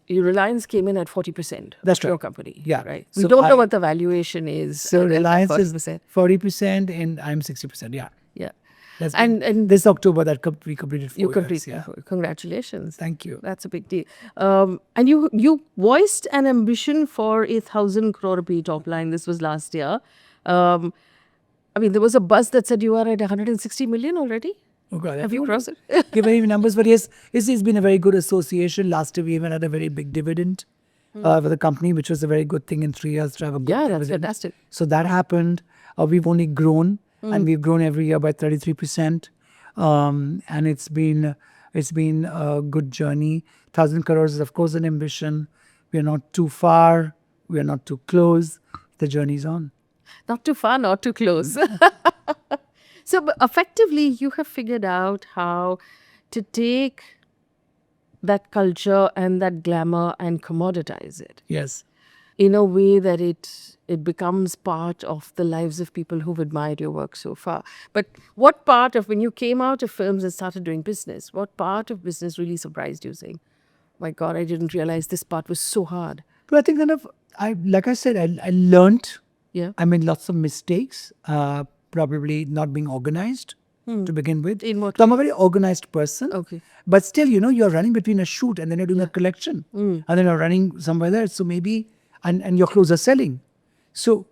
your Reliance came in at 40%. That's of your right. company. Yeah. Right. We So don't know what the valuation is. So at Reliance is 40%. 40% and I'm 60%. Yeah. Yeah. That's And this October we completed 4 you years. complete. Yeah. Congratulations. Thank you. That's a big deal. And you voiced an ambition for 1,000 crore rupee top line. This was last year. There was a buzz that said you are at 160 million already. Oh God, Have you crossed it? give any numbers, but yes, it's been a very good association. Last year we even had a very big dividend for the company, which was a very good thing in 3 years to have a good Yeah, dividend. that's fantastic. So that happened. We've only grown, and we've grown every year by 33%. And it's been a good journey. 1,000 crores is of course an ambition. We are not too far. We are not too close. The journey's on. Not too far, not too close. So but effectively, you have figured out how to take that culture and that glamour and commoditize it Yes. in a way that it becomes part of the lives of people who've admired your work so far. But what part of, when you came out of films and started doing business, what part of business really surprised you, saying, my God, I didn't realize this part was so hard? But I think like I said, I learned. Yeah. I made lots of mistakes, probably not being organized to begin with. In what So I'm a very organized person. Okay. But still, you're running between a shoot and then you're doing a collection. And then you're running somewhere there. So maybe, and your clothes are selling. So,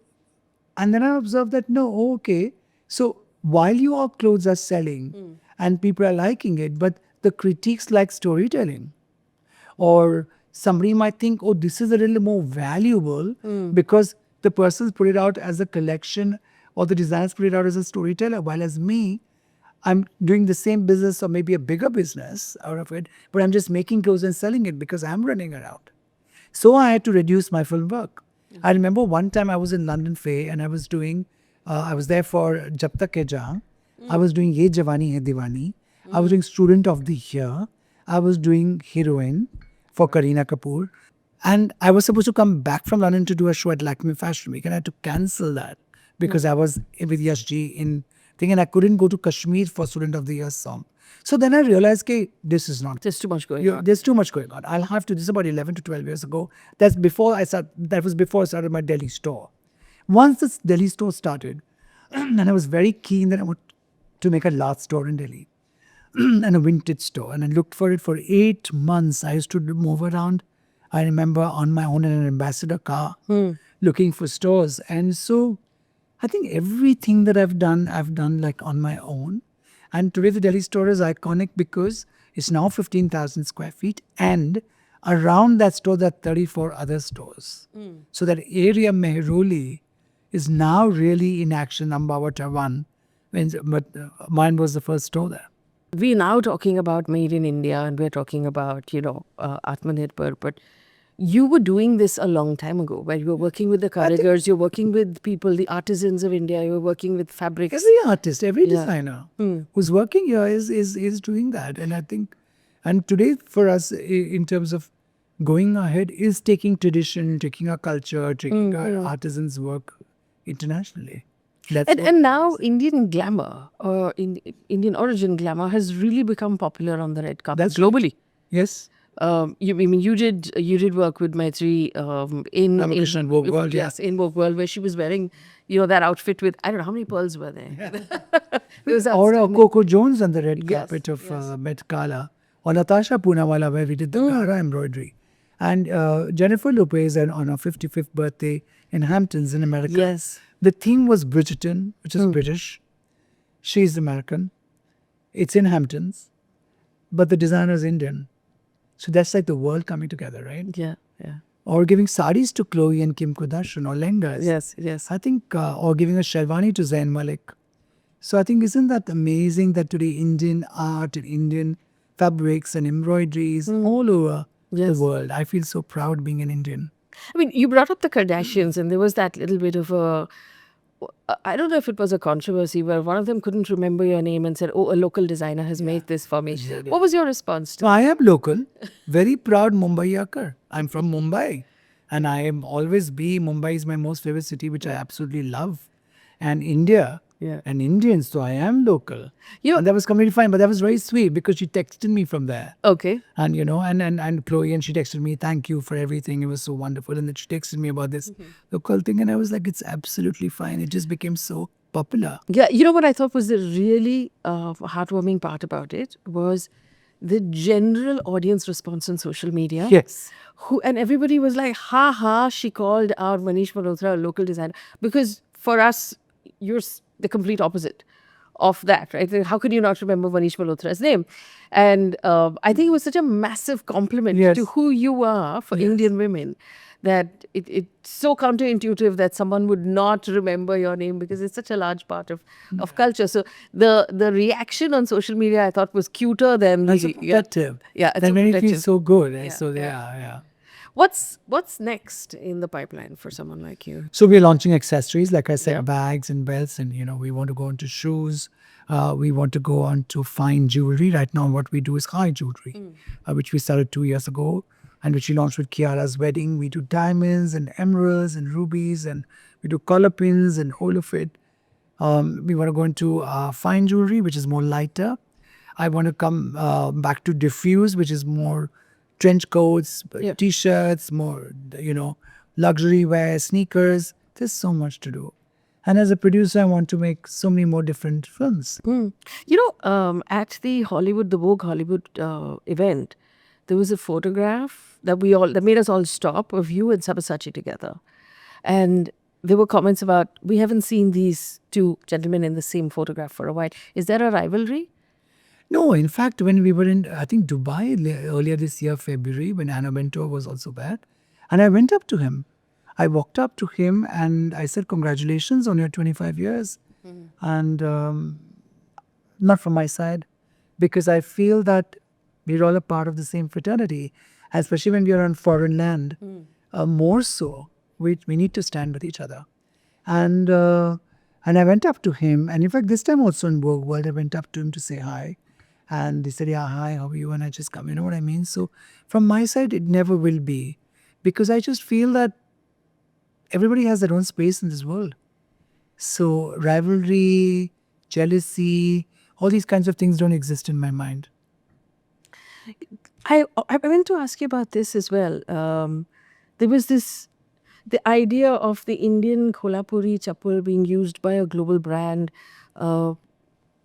and then I observed that, no, okay. So while your clothes are selling and people are liking it, but the critiques like storytelling. Or somebody might think, oh, this is a little more valuable because the person's put it out as a collection or the designer's put it out as a storyteller. While as me, I'm doing the same business or maybe a bigger business out of it, but I'm just making clothes and selling it because I'm running around. So I had to reduce my film work. I remember one time I was in London Faye and I was doing, I was there for Jab Tak Hai Jahan. I was doing Ye Jawani Hai Diwani. I was doing Student of the Year. I was doing Heroine for Kareena Kapoor. And I was supposed to come back from London to do a show at Lakme Fashion Week and I had to cancel that because I was with Yash Ji in thing and I couldn't go to Kashmir for Student of the Year song. So then I realized, okay, this is not. There's too much going on. There's too much going on. I'll have to. This is about 11 to 12 years ago. That was before I started my Delhi store. Once this Delhi store started, and I was very keen that I wanted to make a large store in Delhi and a vintage store. And I looked for it for 8 months. I used to move around. I remember on my own in an ambassador car looking for stores. And so I think everything that I've done like on my own. And today the Delhi store is iconic because it's now 15,000 square feet and around that store there are 34 other stores. So that area Mehroli is now really in action, Ambawata 1. But mine was the first store there. We're now talking about Made in India and we're talking about, Atmanirbhar, but you were doing this a long time ago where you were working with the karigars, you're working with people, the artisans of India, you're working with fabrics. Every artist, every designer who's working here is doing that. And I think, and today for us in terms of going ahead is taking tradition, taking our culture, taking our artisans' work internationally. And now Indian glamour or Indian origin glamour has really become popular on the red carpet globally. Yes. You did work with Maitri in Vogue World, yes, in Vogue World, where she was wearing, that outfit with, I don't know how many pearls were there. Or Coco Jones on the red carpet of Met Gala, or Natasha Poonawalla where we did the Gara embroidery, and Jennifer Lopez on her 55th birthday in Hamptons in America. Yes, the theme was Bridgerton, which is British. She's American. It's in Hamptons, but the designer is Indian. So that's like the world coming together, right? Yeah, yeah. Or giving saris to Chloe and Kim Kardashian or lehengas. Yes, yes. I think, or giving a sherwani to Zayn Malik. So I think, isn't that amazing that today Indian art and Indian fabrics and embroideries all over the world. I feel so proud being an Indian. I mean, you brought up the Kardashians and there was that little bit of a, I don't know if it was a controversy where one of them couldn't remember your name and said, oh, a local designer has made this for me. What was your response to I am local, very proud Mumbai-yakar. I'm from Mumbai and I am always Mumbai is my most favorite city, which I absolutely love. And India and Indians, so I am local. And that was completely fine, but that was very sweet because she texted me from there. Okay. And, and Chloe, and she texted me, thank you for everything. It was so wonderful. And then she texted me about this local thing. And I was like, it's absolutely fine. It just became so popular. Yeah. You know what I thought was the really heartwarming part about it was the general audience response on social media. Yes. And everybody was like, ha ha, she called out Manish Malhotra, a local designer. Because for us, you're the complete opposite of that, right? How could you not remember Manish Malhotra's name? And I think it was such a massive compliment to who you are for Indian women that it's so counterintuitive that someone would not remember your name because it's such a large part of culture. So the reaction on social media I thought was cuter than That's protective. Yeah, that made me feel so good. So What's next in the pipeline for someone like you? So we're launching accessories, like I said, bags and belts, and we want to go into shoes. We want to go on to fine jewelry. Right now, what we do is high jewelry, which we started 2 years ago, and which we launched with Kiara's wedding. We do diamonds and emeralds and rubies, and we do collar pins and all of it. We want to go into fine jewelry, which is more lighter. I want to come back to diffuse, which is more trench coats, t-shirts, more, luxury wear, sneakers. There's so much to do. And as a producer, I want to make so many more different films. You know, at the Vogue Hollywood event, there was a photograph that made us all stop of you and Sabasati together, and there were comments about we haven't seen these two gentlemen in the same photograph for a while. Is there a rivalry? No, in fact, when we were in, I think, Dubai earlier this year, February, when Anna Bento was also there, and I went up to him. I walked up to him and I said, "Congratulations on your 25 years." And not from my side, because I feel that we're all a part of the same fraternity, especially when we are on foreign land. More so, we need to stand with each other. And and I went up to him, and in fact, this time also in Vogue World, I went up to him to say hi. And they said, "Yeah, hi, how are you?" And I just come, you know what I mean? So from my side, it never will be, because I just feel that everybody has their own space in this world. So rivalry, jealousy, all these kinds of things don't exist in my mind. I meant to ask you about this as well. There was the idea of the Indian Kolhapuri chappal being used by a global brand. Uh,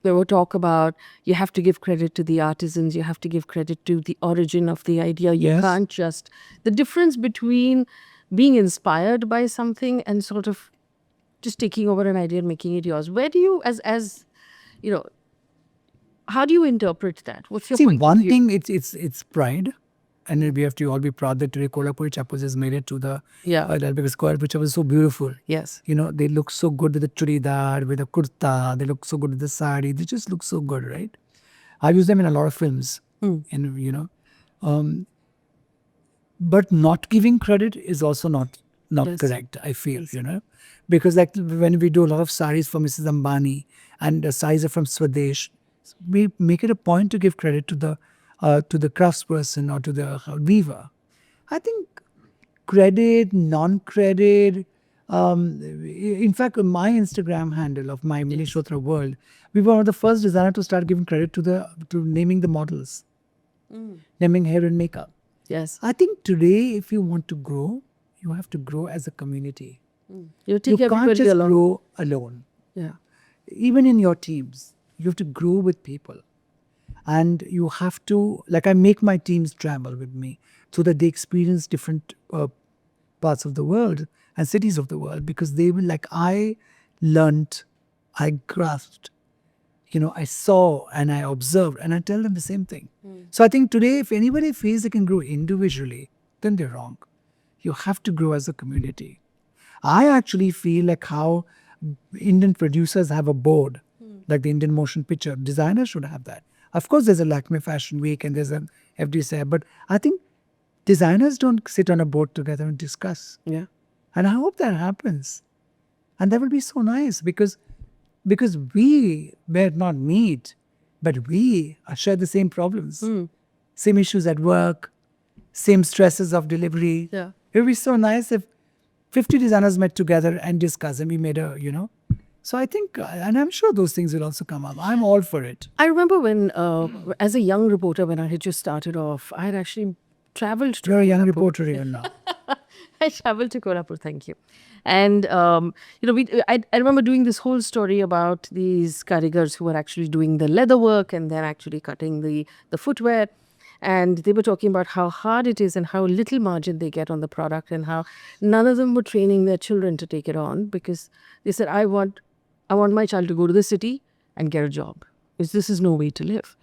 there were talk about you have to give credit to the artisans, you have to give credit to the origin of the idea. You Yes. can't just the difference between being inspired by something and sort of just taking over an idea and making it yours. Where do you, as you know, how do you interpret that? What's your See, point of one view? thing, it's pride. And then we have to all be proud that today Kolhapuri chappals has made it to the Yeah. that because Kolhapuri chappals is so beautiful. Yes. You know, they look so good with the churidar, with the kurta. They look so good with the sari. They just look so good, right? I've used them in a lot of films. And, but not giving credit is also not Yes. correct, I feel, because like when we do a lot of saris for Mrs. Ambani and the saris are from Swadesh, we make it a point to give credit to the craftsperson or to the weaver. I think credit, non-credit. In fact, on my Instagram handle of my Manish Malhotra World, we were one of the first designer to start giving credit to naming the models, naming hair and makeup. Yes. I think today, if you want to grow, you have to grow as a community. You take You can't everybody just along. grow alone. Yeah. Even in your teams, you have to grow with people. And you have to, like, I make my teams travel with me so that they experience different parts of the world and cities of the world, because they will, like, I learnt, I grasped, I saw and I observed, and I tell them the same thing. So I think today, if anybody feels they can grow individually, then they're wrong. You have to grow as a community. I actually feel like how Indian producers have a board, like the Indian Motion Picture. Designers should have that. Of course, there's a Lakme Fashion Week and there's an FDSA, but I think designers don't sit on a board together and discuss. Yeah. And I hope that happens. And that will be so nice because we may not meet, but we share the same problems, same issues at work, same stresses of delivery. Yeah. It would be so nice if 50 designers met together and discussed and we made So I think, and I'm sure those things will also come up. I'm all for it. I remember when, as a young reporter, when I had just started off, I had actually traveled to You're a young Kolhapur. reporter here now. I traveled to Kolhapur, thank you. And, I remember doing this whole story about these karigars who were actually doing the leather work and then actually cutting the footwear. And they were talking about how hard it is and how little margin they get on the product and how none of them were training their children to take it on because they said, I want my child to go to the city and get a job because this is no way to live.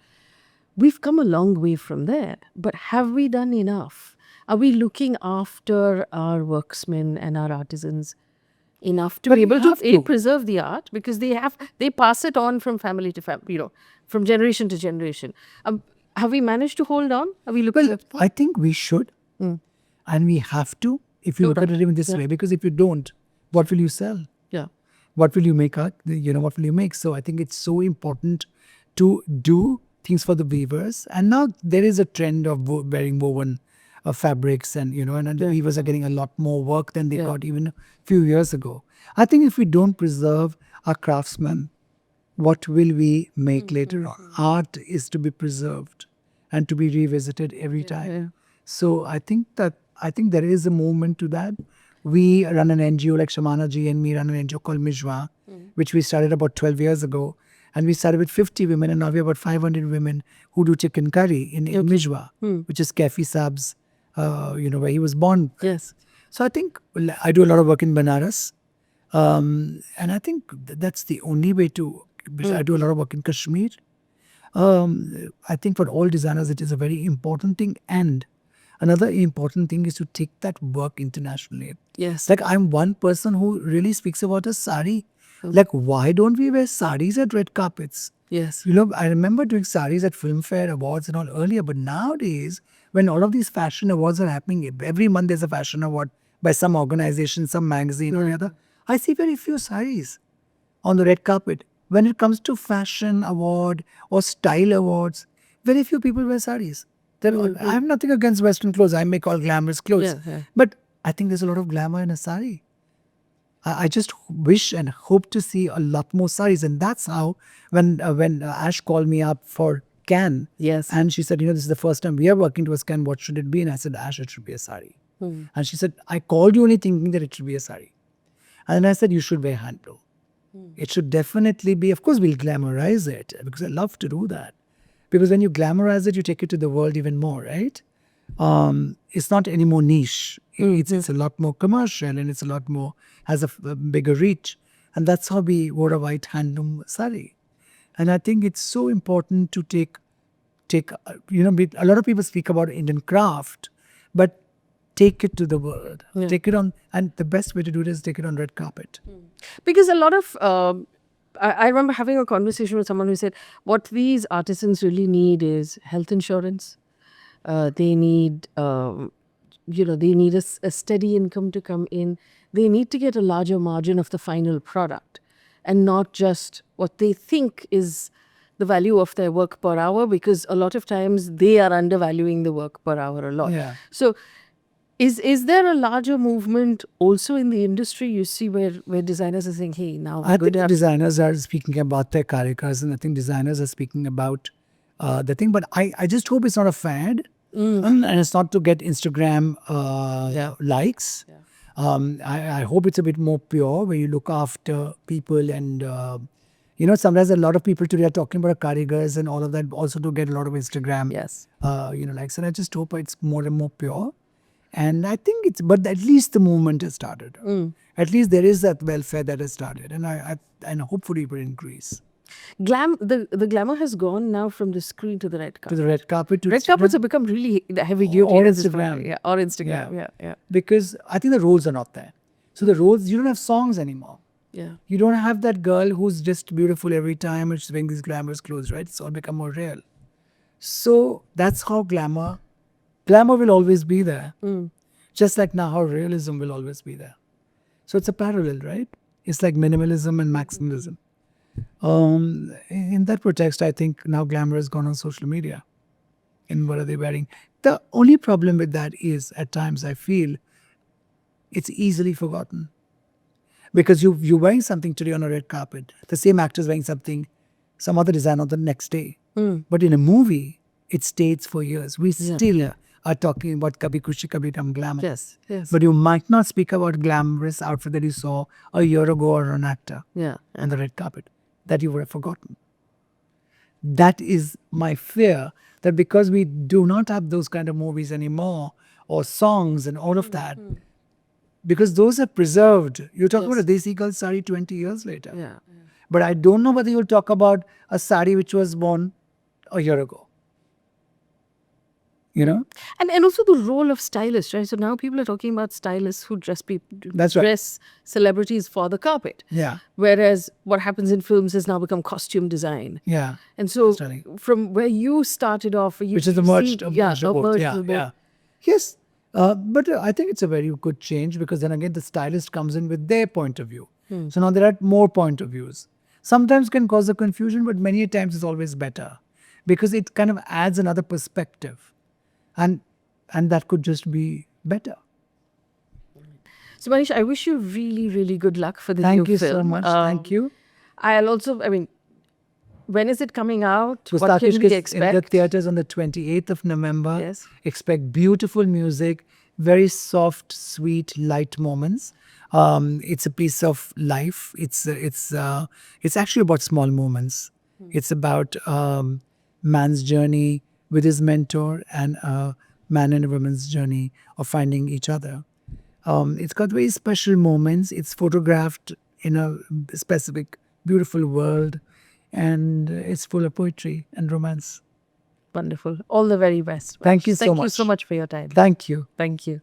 We've come a long way from there, but have we done enough? Are we looking after our worksmen and our artisans enough to But be we able to, have to. preserve the art? Because they pass it on from family to family, from generation to generation. Have we managed to hold on? Are we looking Well, at I think we should. And we have to, if you look at it even this way, because if you don't, what will you sell? Yeah. What will you make out? What will you make? So I think it's so important to do things for the weavers. And now there is a trend of wearing woven fabrics and the weavers are getting a lot more work than they got even a few years ago. I think if we don't preserve our craftsmen, what will we make later on? Art is to be preserved and to be revisited every time. Yeah. So I think there is a movement to that, We run an NGO, like Shamana ji and me run an NGO called Mijwa, which we started about 12 years ago. And we started with 50 women, and now we have about 500 women who do chicken curry in Mijwa, which is Kafi Saab's, where he was born. Yes. So I think I do a lot of work in Banaras. And I think that's the only way to. I do a lot of work in Kashmir. I think for all designers, it is a very important thing. And another important thing is to take that work internationally. Yes. Like, I'm one person who really speaks about a sari. Like, why don't we wear saris at red carpets? Yes. I remember doing saris at Filmfare Awards and all earlier, but nowadays, when all of these fashion awards are happening, every month there's a fashion award by some organization, some magazine or other, I see very few saris on the red carpet. When it comes to fashion award or style awards, very few people wear saris. I have nothing against Western clothes. I make all glamorous clothes. But I think there's a lot of glamour in a sari. I just wish and hope to see a lot more saris. And that's how, when Ash called me up for Cannes, Yes. and she said, this is the first time we are working towards Cannes, what should it be? And I said, Ash, it should be a sari. And she said, I called you only thinking that it should be a sari. And I said, you should wear handloom. It should definitely be, of course, we'll glamorize it, because I love to do that. Because when you glamorize it, you take it to the world even more, right? It's not any more niche. It's a lot more commercial, and it's a lot more, has a bigger reach. And that's how we wore a white handloom sari. And I think it's so important to take, a lot of people speak about Indian craft, but take it to the world. Take it on, and the best way to do it is take it on red carpet. Because a lot of, I remember having a conversation with someone who said, what these artisans really need is health insurance. They need, they need a steady income to come in. They need to get a larger margin of the final product, and not just what they think is the value of their work per hour, because a lot of times they are undervaluing the work per hour a lot. Yeah. So is there a larger movement also in the industry, you see, where designers are saying, hey, now I good think designers are speaking about their karikas, and I think designers are speaking about the thing. But I just hope it's not a fad, and it's not to get Instagram likes. I hope it's a bit more pure, where you look after people. And sometimes a lot of people today are talking about karigars and all of that, also to get a lot of Instagram likes. And I just hope it's more and more pure. And I think but at least the movement has started. At least there is that welfare that has started, and hopefully it will increase. The glamour has gone now from the screen to the red carpet. To the red carpet. Red carpets have become really heavy duty. Or at this Instagram. point. Or Instagram. Yeah. Because I think the roles are not there. So the roles, you don't have songs anymore. Yeah. You don't have that girl who's just beautiful every time and she's wearing these glamorous clothes, right? It's all become more real. So that's how glamour will always be there. Just like now how realism will always be there. So it's a parallel, right? It's like minimalism and maximalism. In that context, I think now glamour has gone on social media. And what are they wearing? The only problem with that is, at times I feel, it's easily forgotten. Because you're wearing something today on a red carpet, the same actor's wearing something, some other designer the next day. But in a movie, it stays for years. We still are talking about Kabhi Khushi Kabhi Gham glamour. Yes. But you might not speak about glamorous outfit that you saw a year ago or an actor on the red carpet that you would have forgotten. That is my fear, that because we do not have those kind of movies anymore, or songs and all of that, because those are preserved. You're talking about a Desi girl sari 20 years later. Yeah. But I don't know whether you'll talk about a sari which was born a year ago. And also the role of stylists, right? So now people are talking about stylists who dress dress celebrities for the carpet. Yeah. Whereas what happens in films has now become costume design. Yeah. And so Stunning. from where you started off, which is emerged. Yes. But I think it's a very good change, because then again the stylist comes in with their point of view. So now there are more point of views. Sometimes can cause a confusion, but many times it's always better, because it kind of adds another perspective. And that could just be better. So Manish, I wish you really, really good luck for the new Thank you film. so much. Thank you. I'll also, when is it coming out? So what can we in expect? the theatres on the 28th of November. Yes. Expect beautiful music, very soft, sweet, light moments. It's a piece of life. It's actually about small moments. It's about man's journey with his mentor and a man and a woman's journey of finding each other. It's got very special moments. It's photographed in a specific, beautiful world, and it's full of poetry and romance. Wonderful. All the very best. Thank you so Thank you much. so much for your time. Thank you. Thank you.